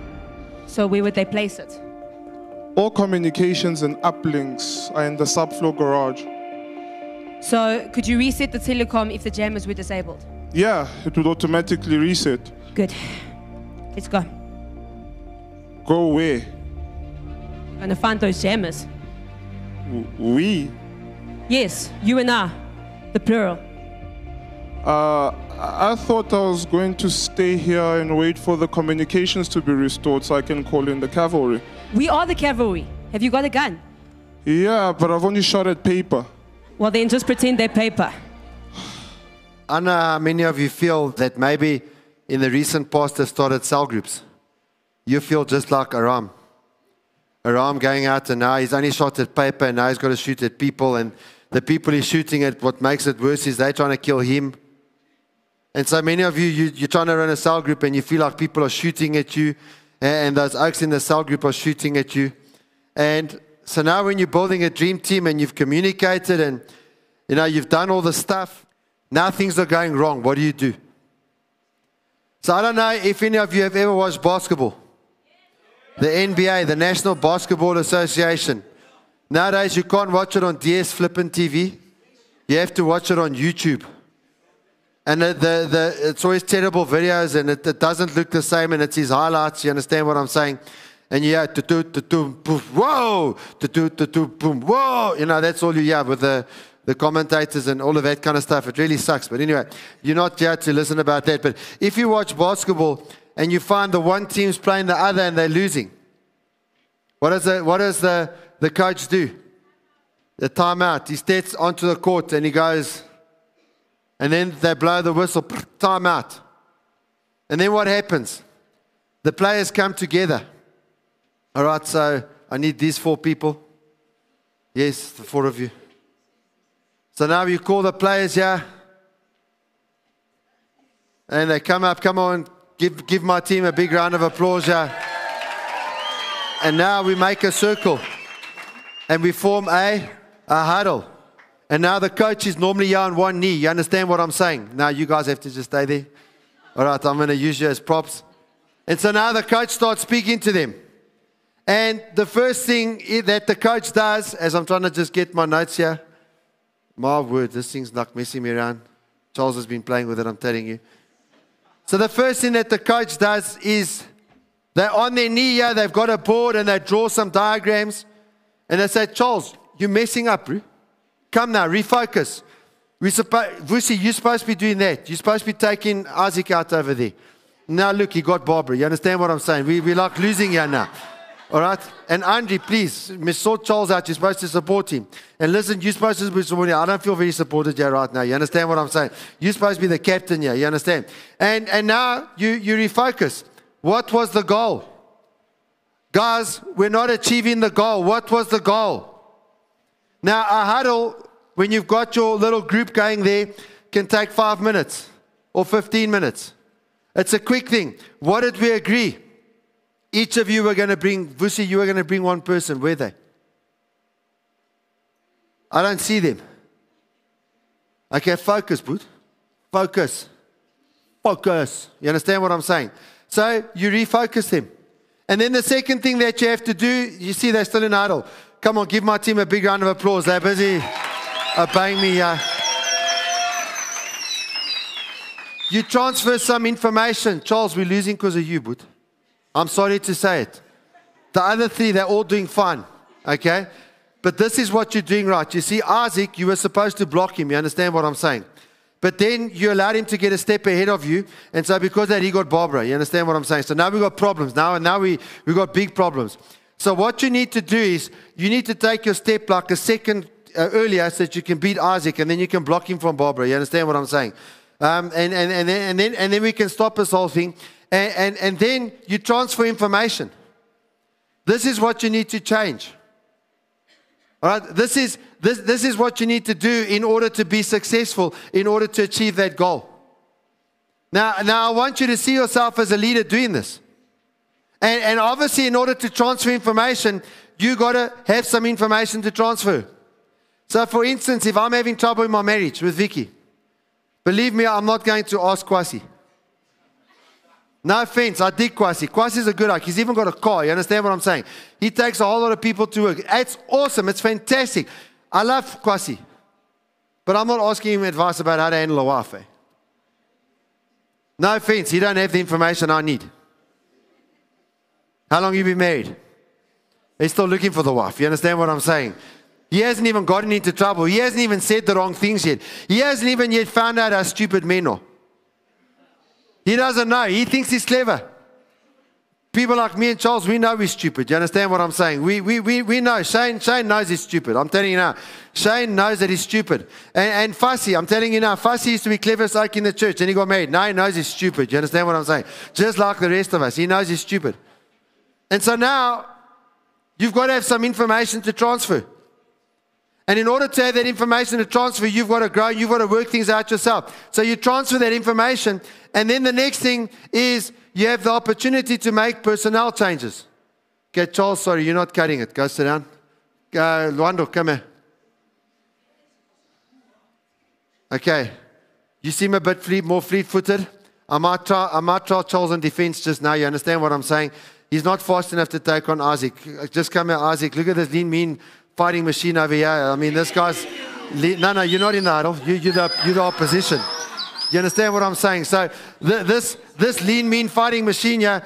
So where would they place it? All communications and uplinks are in the subfloor garage. So could you reset the telecom if the jammers were disabled? Yeah, it would automatically reset. Good. Let's go. Go where? Gonna find those jammers. We? Yes, you and I. The plural. I thought I was going to stay here and wait for the communications to be restored so I can call in the cavalry. We are the cavalry. Have you got a gun? Yeah, but I've only shot at paper. Well, then just pretend they're paper. I know how many of you feel that maybe in the recent past have started cell groups. You feel just like Aram. Aram going out and now he's only shot at paper and now he's got to shoot at people, and the people he's shooting at, what makes it worse is they're trying to kill him. And so many of you, you're trying to run a cell group and you feel like people are shooting at you, and those oaks in the cell group are shooting at you. And so now when you're building a dream team and you've communicated and you've done all the stuff, now things are going wrong. What do you do? So I don't know if any of you have ever watched basketball. The NBA, the National Basketball Association. Nowadays you can't watch it on DS flippant TV. You have to watch it on YouTube. And it's always terrible videos and it doesn't look the same and it's his highlights. You understand what I'm saying? And you hear, whoa, boom, whoa. That's all you hear with the commentators and all of that kind of stuff. It really sucks. But anyway, you're not here to listen about that. But if you watch basketball and you find the one team's playing the other and they're losing, what does the coach do? The timeout. He steps onto the court and he goes, and then they blow the whistle, timeout. And then what happens? The players come together. All right, so I need these 4 people. Yes, the 4 of you. So now you call the players here. And they come up, come on, give my team a big round of applause here. And now we make a circle. And we form a huddle. And now the coach is normally here on one knee. You understand what I'm saying? Now you guys have to just stay there. All right, I'm going to use you as props. And so now the coach starts speaking to them. And the first thing that the coach does, as I'm trying to just get my notes here, my word, this thing's like messing me around. Charles has been playing with it, I'm telling you. So the first thing that the coach does is they're on their knee here, they've got a board and they draw some diagrams. And they say, Charles, you're messing up, bro. Come now, refocus. Vusi, you're supposed to be doing that. You're supposed to be taking Isaac out over there. Now look, he got Barbara. You understand what I'm saying? We're like losing here now. All right? And Andre, please, sort Charles out. You're supposed to support him. And listen, you're supposed to be supporting him. I don't feel very supported here right now. You understand what I'm saying? You're supposed to be the captain here. You understand? And now you refocus. What was the goal? Guys, we're not achieving the goal. What was the goal? Now, a huddle, when you've got your little group going there, can take 5 minutes or 15 minutes. It's a quick thing. What did we agree? Each of you were going to bring, Vusi, you were going to bring one person. Where are they? I don't see them. Okay, focus, bud. Focus. Focus. You understand what I'm saying? So you refocus them. And then the second thing that you have to do, you see they're still in huddle. Come on, give my team a big round of applause. They're busy obeying me here. You transfer some information. Charles, we're losing because of you, bud. I'm sorry to say it. The other 3, they're all doing fine. Okay? But this is what you're doing right. You see, Isaac, you were supposed to block him. You understand what I'm saying? But then you allowed him to get a step ahead of you. And so because of that, he got Barbara. You understand what I'm saying? So now we've got problems. Now we got big problems. So what you need to do is you need to take your step like a second earlier so that you can beat Isaac, and then you can block him from Barbara. You understand what I'm saying? And then we can stop this whole thing. And then you transfer information. This is what you need to change. All right? This is what you need to do in order to be successful, in order to achieve that goal. Now I want you to see yourself as a leader doing this. And obviously, in order to transfer information, you got to have some information to transfer. So, for instance, if I'm having trouble in my marriage with Vicky, believe me, I'm not going to ask Kwasi. No offense, I dig Kwasi. Kwasi's a good guy. He's even got a car. You understand what I'm saying? He takes a whole lot of people to work. It's awesome. It's fantastic. I love Kwasi. But I'm not asking him advice about how to handle a wife. No offense, he don't have the information I need. How long have you been married? He's still looking for the wife. You understand what I'm saying? He hasn't even gotten into trouble. He hasn't even said the wrong things yet. He hasn't even yet found out how stupid men are. He doesn't know. He thinks he's clever. People like me and Charles, we know we're stupid. You understand what I'm saying? We know. Shane knows he's stupid. I'm telling you now. Shane knows that he's stupid. And Fussy, I'm telling you now, Fussy used to be cleverest like in the church, and he got married. Now he knows he's stupid. You understand what I'm saying? Just like the rest of us. He knows he's stupid. And so now, you've got to have some information to transfer. And in order to have that information to transfer, you've got to grow, you've got to work things out yourself. So you transfer that information, and then the next thing is you have the opportunity to make personnel changes. Okay, Charles, sorry, you're not cutting it. Go sit down. Go, Luando, come here. Okay. You seem a bit more fleet-footed. I might try Charles on defense just now. You understand what I'm saying? He's not fast enough to take on Isaac. Just come here, Isaac. Look at this lean, mean fighting machine over here. I mean, this guy's... No, you're not in the huddle. You're the opposition. You understand what I'm saying? So this lean, mean fighting machine here,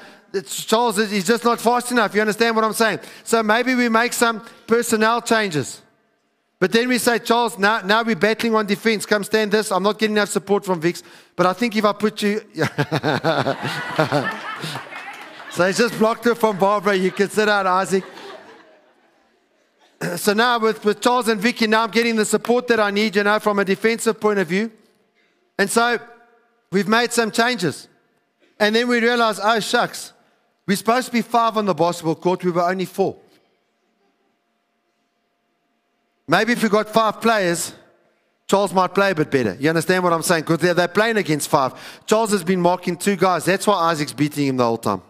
Charles, he's just not fast enough. You understand what I'm saying? So maybe we make some personnel changes. But then we say, Charles, now we're battling on defense. Come stand this. I'm not getting enough support from Vix. But I think if I put you... So he's just blocked her from Barbara. You can sit down, Isaac. So now with Charles and Vicky, now I'm getting the support that I need, you know, from a defensive point of view. And so we've made some changes. And then we realized, oh, shucks, we're supposed to be 5 on the basketball court. We were only 4. Maybe if we got 5 players, Charles might play a bit better. You understand what I'm saying? Because they're playing against 5. Charles has been marking 2 guys. That's why Isaac's beating him the whole time.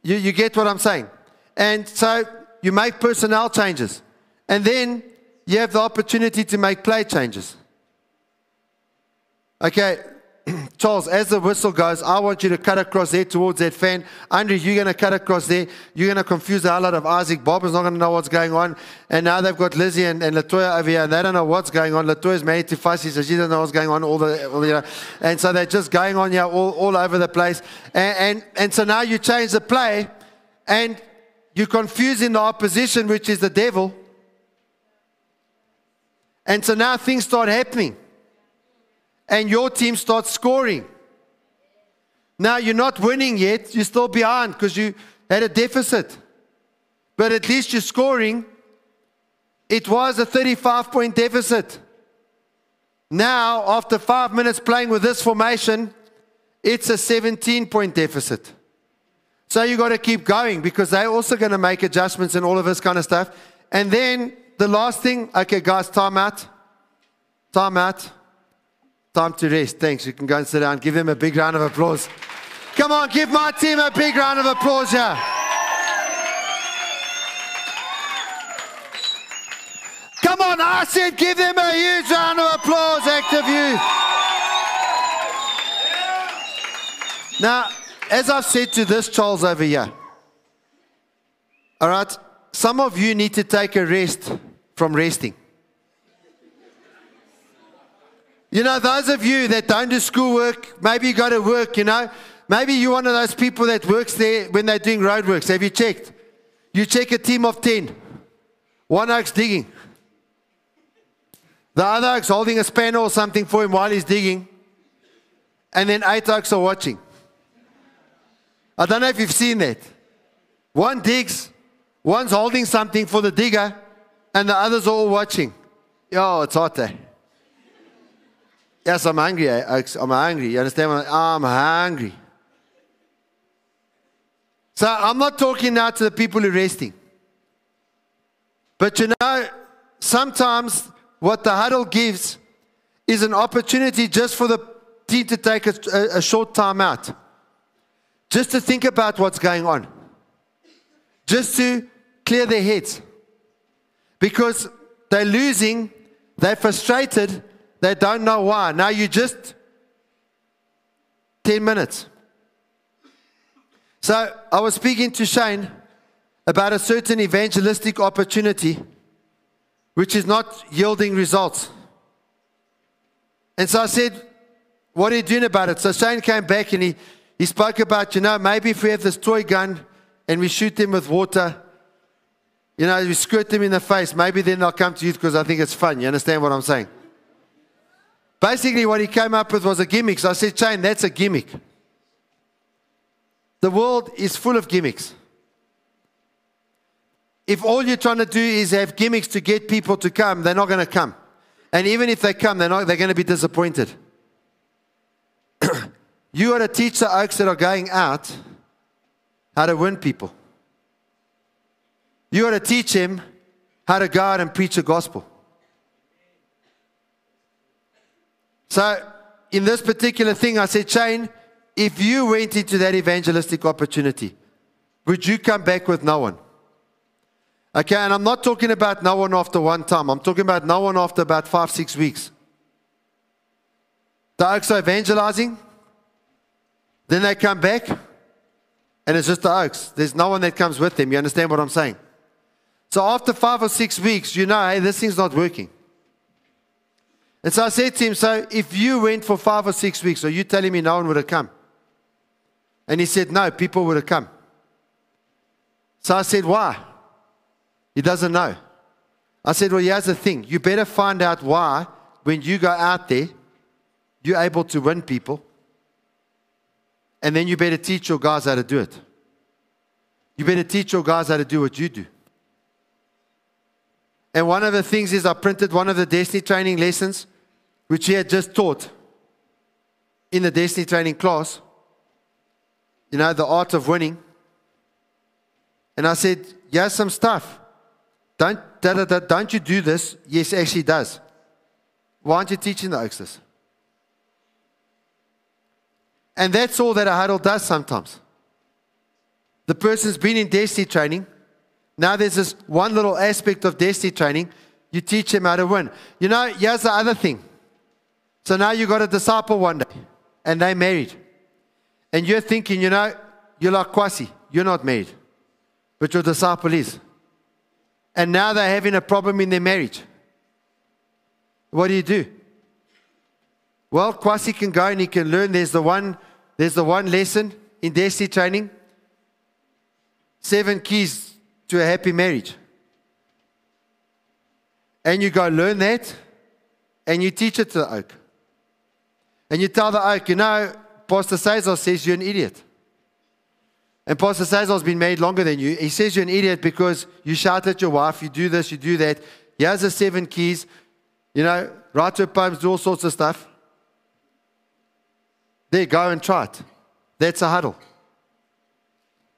You get what I'm saying? And so you make personnel changes. And then you have the opportunity to make play changes. Okay, Charles, as the whistle goes, I want you to cut across there towards that fan. Andrew, you're going to cut across there. You're going to confuse the hell out of Isaac. Bob is not going to know what's going on. And now they've got Lizzie and Latoya over here, and they don't know what's going on. Latoya's married to Fussy, so she doesn't know what's going on. You know. And so they're just going on here all over the place. And so now you change the play, and you're confusing the opposition, which is the devil. And so now things start happening. And your team starts scoring. Now you're not winning yet. You're still behind because you had a deficit. But at least you're scoring. It was a 35-point deficit. Now, after 5 minutes playing with this formation, it's a 17-point deficit. So you got to keep going because they're also going to make adjustments and all of this kind of stuff. And then the last thing, okay, guys, time out. Time out. Time to rest. Thanks. You can go and sit down. Give them a big round of applause. Come on, give my team a big round of applause here. Come on, I said give them a huge round of applause, Active Youth. Now, as I've said to this Charles over here, all right, some of you need to take a rest from resting. You know, those of you that don't do schoolwork, maybe you go to work, you know. Maybe you're one of those people that works there when they're doing roadworks. Have you checked? You check a team of 10. One oak's digging. The other oak's holding a spanner or something for him while he's digging. And then 8 oaks are watching. I don't know if you've seen that. One digs, one's holding something for the digger, and the others are all watching. Yo, it's hot there. Yes, I'm hungry. I'm hungry. You understand? I'm hungry. So I'm not talking now to the people who are resting. But you know, sometimes what the huddle gives is an opportunity just for the team to take a short time out. Just to think about what's going on. Just to clear their heads. Because they're losing, they're frustrated, they don't know why. Now you just 10 minutes. So I was speaking to Shane about a certain evangelistic opportunity which is not yielding results. And so I said, what are you doing about it? So Shane came back and he spoke about, you know, maybe if we have this toy gun and we shoot them with water, you know, we squirt them in the face, maybe then they'll come to youth because I think it's fun. You understand what I'm saying? Basically what he came up with was a gimmick. So I said, Shane, that's a gimmick. The world is full of gimmicks. If all you're trying to do is have gimmicks to get people to come, they're not going to come. And even if they come, they're going to be disappointed. You got to teach the oaks that are going out how to win people. You got to teach them how to go out and preach the gospel. So, in this particular thing, I said, Shane, if you went into that evangelistic opportunity, would you come back with no one? Okay, and I'm not talking about no one after one time. I'm talking about no one after about 5-6 weeks. The oaks are evangelizing. Then they come back. And it's just the oaks. There's no one that comes with them. You understand what I'm saying? So after 5 or 6 weeks, you know, hey, this thing's not working. And so I said to him, so if you went for 5 or 6 weeks, are you telling me no one would have come? And he said, no, people would have come. So I said, why? He doesn't know. I said, well, here's the thing. You better find out why, when you go out there, you're able to win people. And then you better teach your guys how to do it. You better teach your guys how to do what you do. And one of the things is I printed one of the Destiny training lessons, which he had just taught in the Destiny training class. You know, the art of winning. And I said, here's some stuff. Don't you do this? Yes, actually he does. Why aren't you teaching the oaks this? And that's all that a huddle does sometimes. The person's been in Destiny training. Now there's this one little aspect of Destiny training. You teach them how to win. You know, here's the other thing. So now you got a disciple one day. And they're married. And you're thinking, you know, you're like Kwasi. You're not married. But your disciple is. And now they're having a problem in their marriage. What do? Well, Kwasi can go and he can learn. There's the one lesson in Destiny training. 7 keys to a happy marriage. And you go learn that. And you teach it to the oak. And you tell the oak, you know, Pastor Cesar says you're an idiot. And Pastor Cesar's been married longer than you. He says you're an idiot because you shout at your wife, you do this, you do that. Here's the 7 keys. You know, write your poems, do all sorts of stuff. There, go and try it. That's a huddle.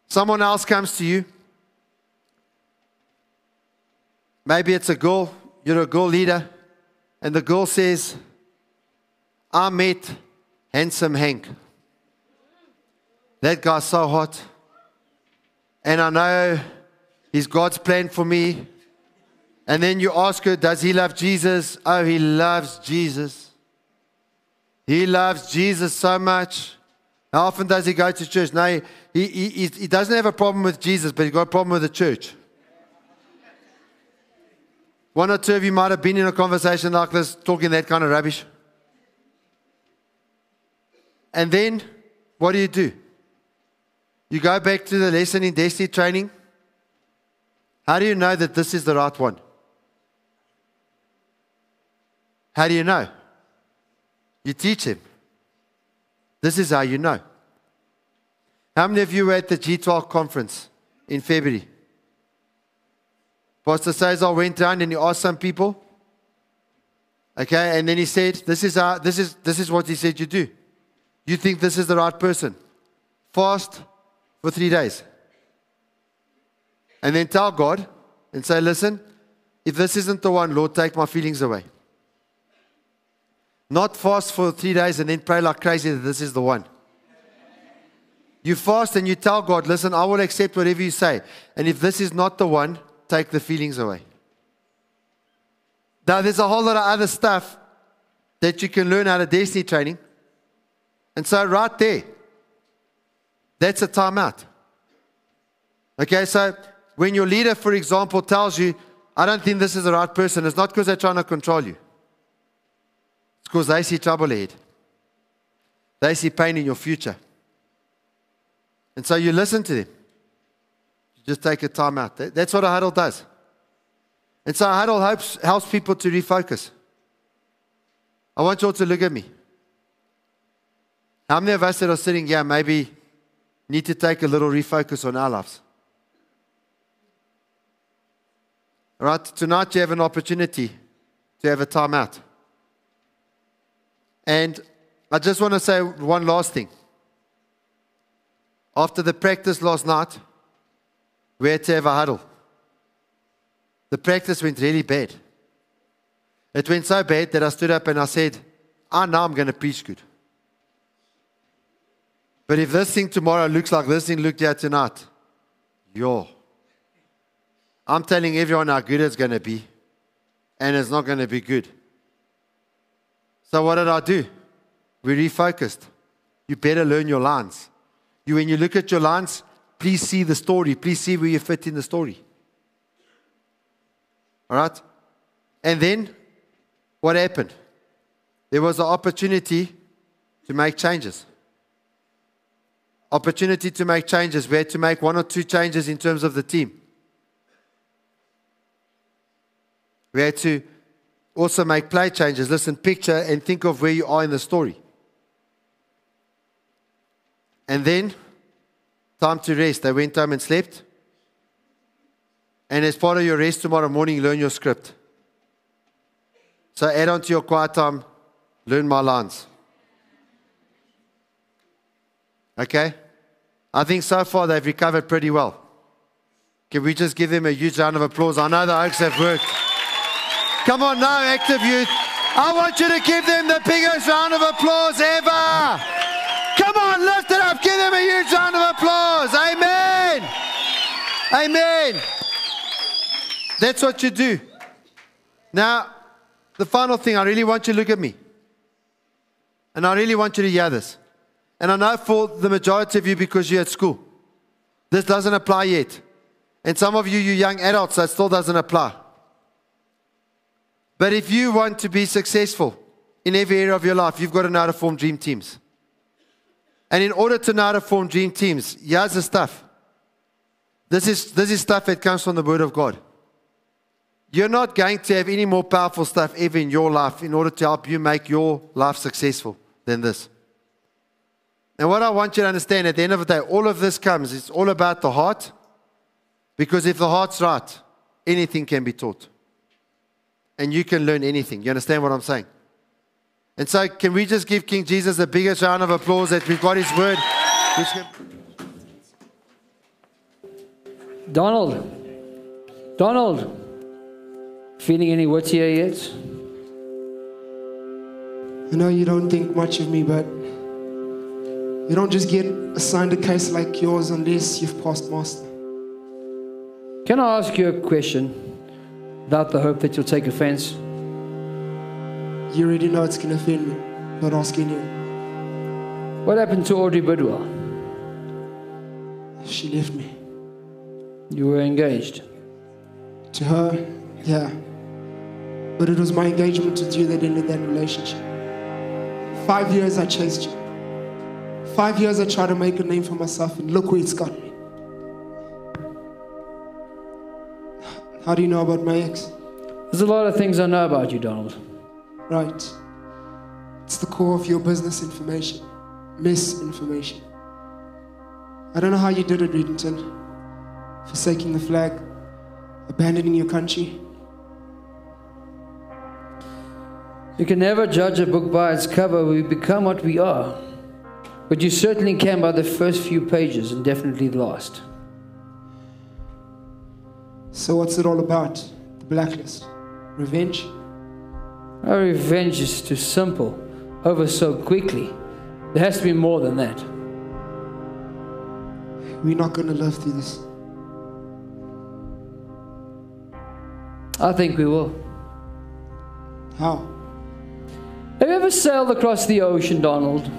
Someone else comes to you. Maybe it's a girl. You're a girl leader. And the girl says, I met handsome Hank. That guy's so hot. And I know he's God's plan for me. And then you ask her, does he love Jesus? Oh, he loves Jesus. He loves Jesus so much. How often does he go to church? No, he doesn't have a problem with Jesus, but he's got a problem with the church. One or two of you might have been in a conversation like this, talking that kind of rubbish. And then, what do? You go back to the lesson in Destiny training. How do you know that this is the right one? How do you know? You teach him. This is how you know. How many of you were at the G12 conference in February. Pastor Cesar went down and he asked some people. Okay, and then he said, this is what he said you do. You think this is the right person. Fast for 3 days. And then tell God and say, listen, if this isn't the one, Lord, take my feelings away. Not fast for 3 days and then pray like crazy that this is the one. You fast and you tell God, listen, I will accept whatever you say. And if this is not the one, take the feelings away. Now, there's a whole lot of other stuff that you can learn out of destiny training. And so right there, that's a timeout. Okay, so when your leader, for example, tells you, I don't think this is the right person, it's not because they're trying to control you. It's because they see trouble ahead. They see pain in your future. And so you listen to them. You just take a time out. That's what a huddle does. And so a huddle helps people to refocus. I want you all to look at me. How many of us that are sitting here maybe need to take a little refocus on our lives? All right, tonight you have an opportunity to have a time out. And I just want to say one last thing. After the practice last night, we had to have a huddle. The practice went really bad. It went so bad that I stood up and I said, now I'm going to preach good. But if this thing tomorrow looks like this thing looked here tonight, I'm telling everyone how good it's going to be, and it's not going to be good. So what did I do? We refocused. You better learn your lines. When you look at your lines, please see the story. Please see where you fit in the story. All right? And then, what happened? There was an opportunity to make changes. Opportunity to make changes. We had to make 1 or 2 changes in terms of the team. We had to also make play changes. Listen, picture and think of where you are in the story. And then, time to rest. They went home and slept. And as part of your rest tomorrow morning, learn your script. So add on to your quiet time, learn my lines. Okay? I think so far they've recovered pretty well. Can we just give them a huge round of applause? I know the Oaks have worked. Come on now, active youth. I want you to give them the biggest round of applause ever. Come on, lift it up. Give them a huge round of applause. Amen. Amen. That's what you do. Now, the final thing, I really want you to look at me. And I really want you to hear this. And I know for the majority of you, because you're at school, this doesn't apply yet. And some of you, you young adults, that still doesn't apply. But if you want to be successful in every area of your life, you've got to know how to form dream teams. And in order to know how to form dream teams, here's the stuff. This is stuff that comes from the Word of God. You're not going to have any more powerful stuff ever in your life in order to help you make your life successful than this. And what I want you to understand, at the end of the day, all of this comes, it's all about the heart. Because if the heart's right, anything can be taught. And you can learn anything. You understand what I'm saying? And so can we just give King Jesus the biggest round of applause that we've got his word? Donald, feeling any wittier yet? I know you don't think much of me, but you don't just get assigned a case like yours unless you've passed master. Can I ask you a question without the hope that you'll take offense? You already know it's going to offend me. Not asking you. What happened to Audrey Bidwell? She left me. You were engaged? To her, yeah. But it was my engagement with you that ended that relationship. 5 years I chased you. 5 years I tried to make a name for myself, and look where it's got me. How do you know about my ex? There's a lot of things I know about you, Donald. Right. It's the core of your business information. Misinformation. I don't know how you did it, Reddington. forsaking the flag, abandoning your country. You can never judge a book by its cover. We become what we are. But you certainly can by the first few pages, and definitely the last. So what's it all about? The Blacklist? Revenge? Our revenge is too simple, over so quickly. There has to be more than that. We're not going to live through this. I think we will. How? Have you ever sailed across the ocean, Donald?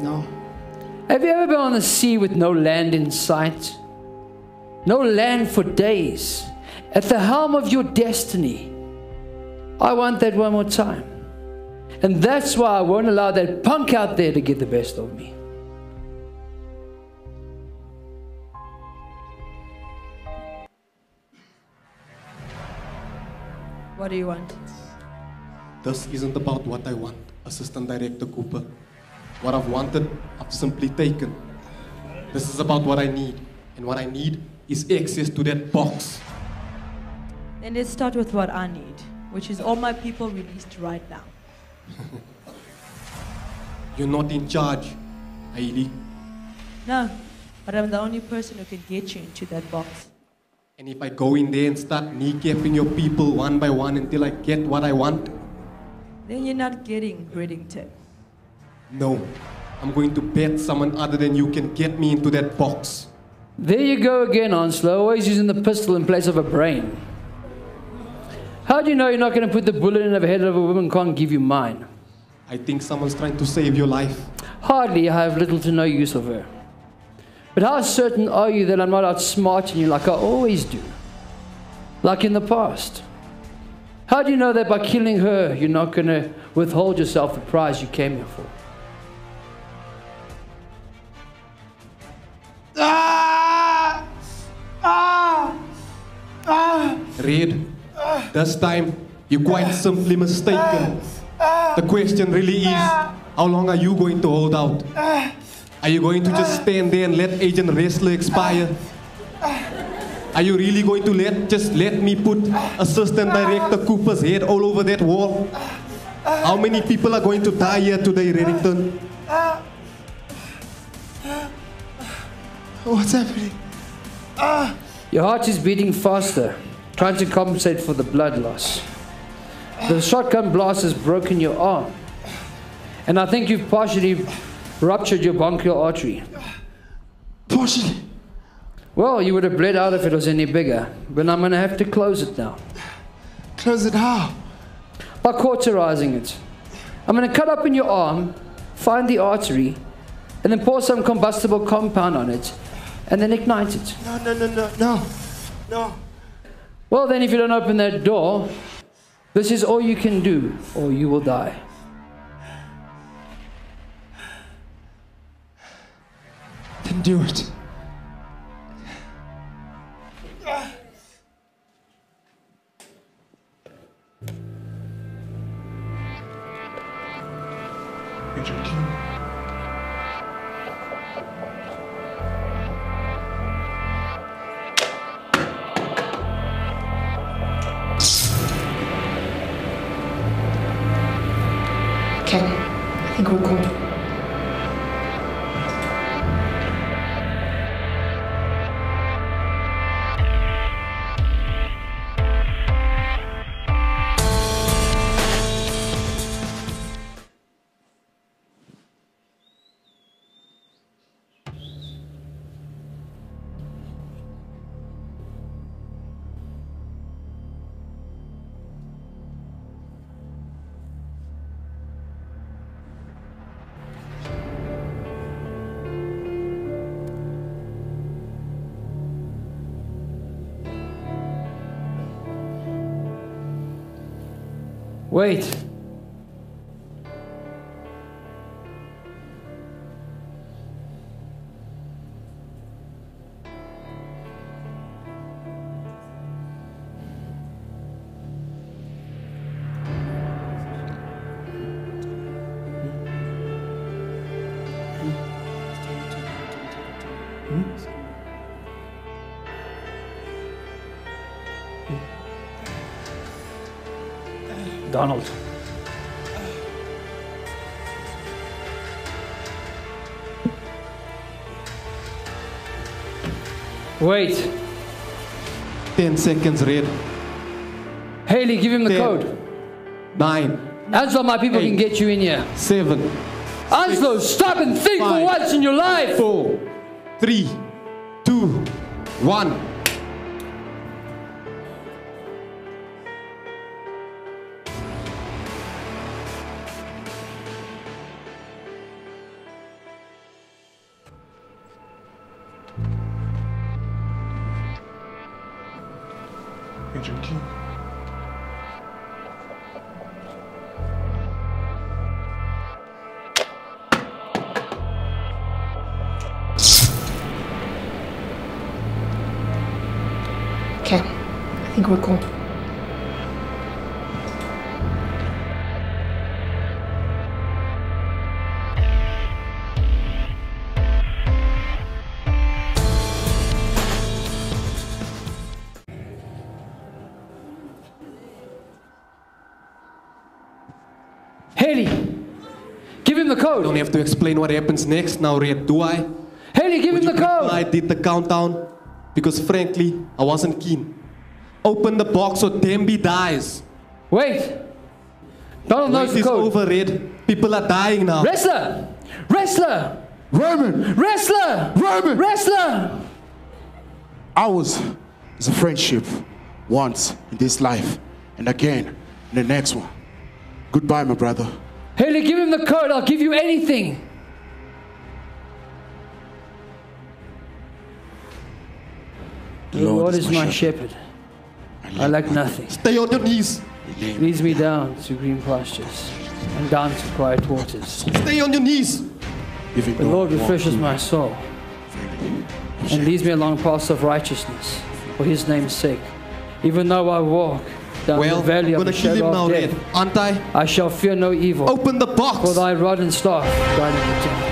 No. Have you ever been on the sea with no land in sight? No land for days. At the helm of your destiny. I want that one more time. And that's why I won't allow that punk out there to get the best of me. What do you want? This isn't about what I want, Assistant Director Cooper. What I've wanted, I've simply taken. This is about what I need. And what I need is access to that box. Then let's start with what I need, which is all my people released right now. You're not in charge, Hailey. No, but I'm the only person who can get you into that box. And if I go in there and start kneecapping your people one by one until I get what I want, Then you're not getting Reddington. no, I'm going to bet someone other than you can get me into that box. There you go again, Onslow, always using the pistol in place of a brain. How do you know you're not going to put the bullet in the head of a woman who can't give you mine? I think someone's trying to save your life. Hardly. I have little to no use of her. But how certain are you that I'm not outsmarting you like I always do? Like in the past? How do you know that by killing her, you're not going to withhold yourself the prize you came here for? Red, this time you're quite simply mistaken. The question really is, how long are you going to hold out? Are you going to just stand there and let Agent Wrestler expire? Are you really going to just let me put Assistant Director Cooper's head all over that wall? How many people are going to die here today, Reddington? What's happening? Your heart is beating faster, trying to compensate for the blood loss. The shotgun blast has broken your arm. And I think you've partially ruptured your bronchial artery. Partially? Well, you would have bled out if it was any bigger, but I'm going to have to close it now. Close it how? By cauterizing it. I'm going to cut up in your arm, find the artery, and then pour some combustible compound on it, and then ignite it. No. Well, then if you don't open that door, this is all you can do, or you will die. Then do it. Agent King. Okay, I think we're cool. Wait. Donald. Wait. 10 seconds, Red. Haley, give him the 10, code. 9. Anslo, my people can get you in here. 7. Anslo, stop and think 5, for once in your life. 4, 3, 2, 1. Agent King. Okay, I think we're cool. Haley, give him the code. Don't have to explain what happens next now, Red, do I? Haley, give him the code. I did the countdown because frankly, I wasn't keen. Open the box so Demby dies. Wait. Donald knows the code. Over, Red. People are dying now. Wrestler! Wrestler! Raymond! Wrestler! Raymond! Wrestler! Ours is a friendship once in this life and again in the next one. Goodbye, my brother. Haley, give him the code. I'll give you anything. The Lord is my shepherd. I lack nothing. Stay on your knees. He leads me down to green pastures and down to quiet waters. Stay on your knees. The Lord refreshes my soul and leads me along paths of righteousness for his name's sake. Even though I walk down the valley of the shadow of death, aren't I? I shall fear no evil. Open the box. For thy rod and staff guide me.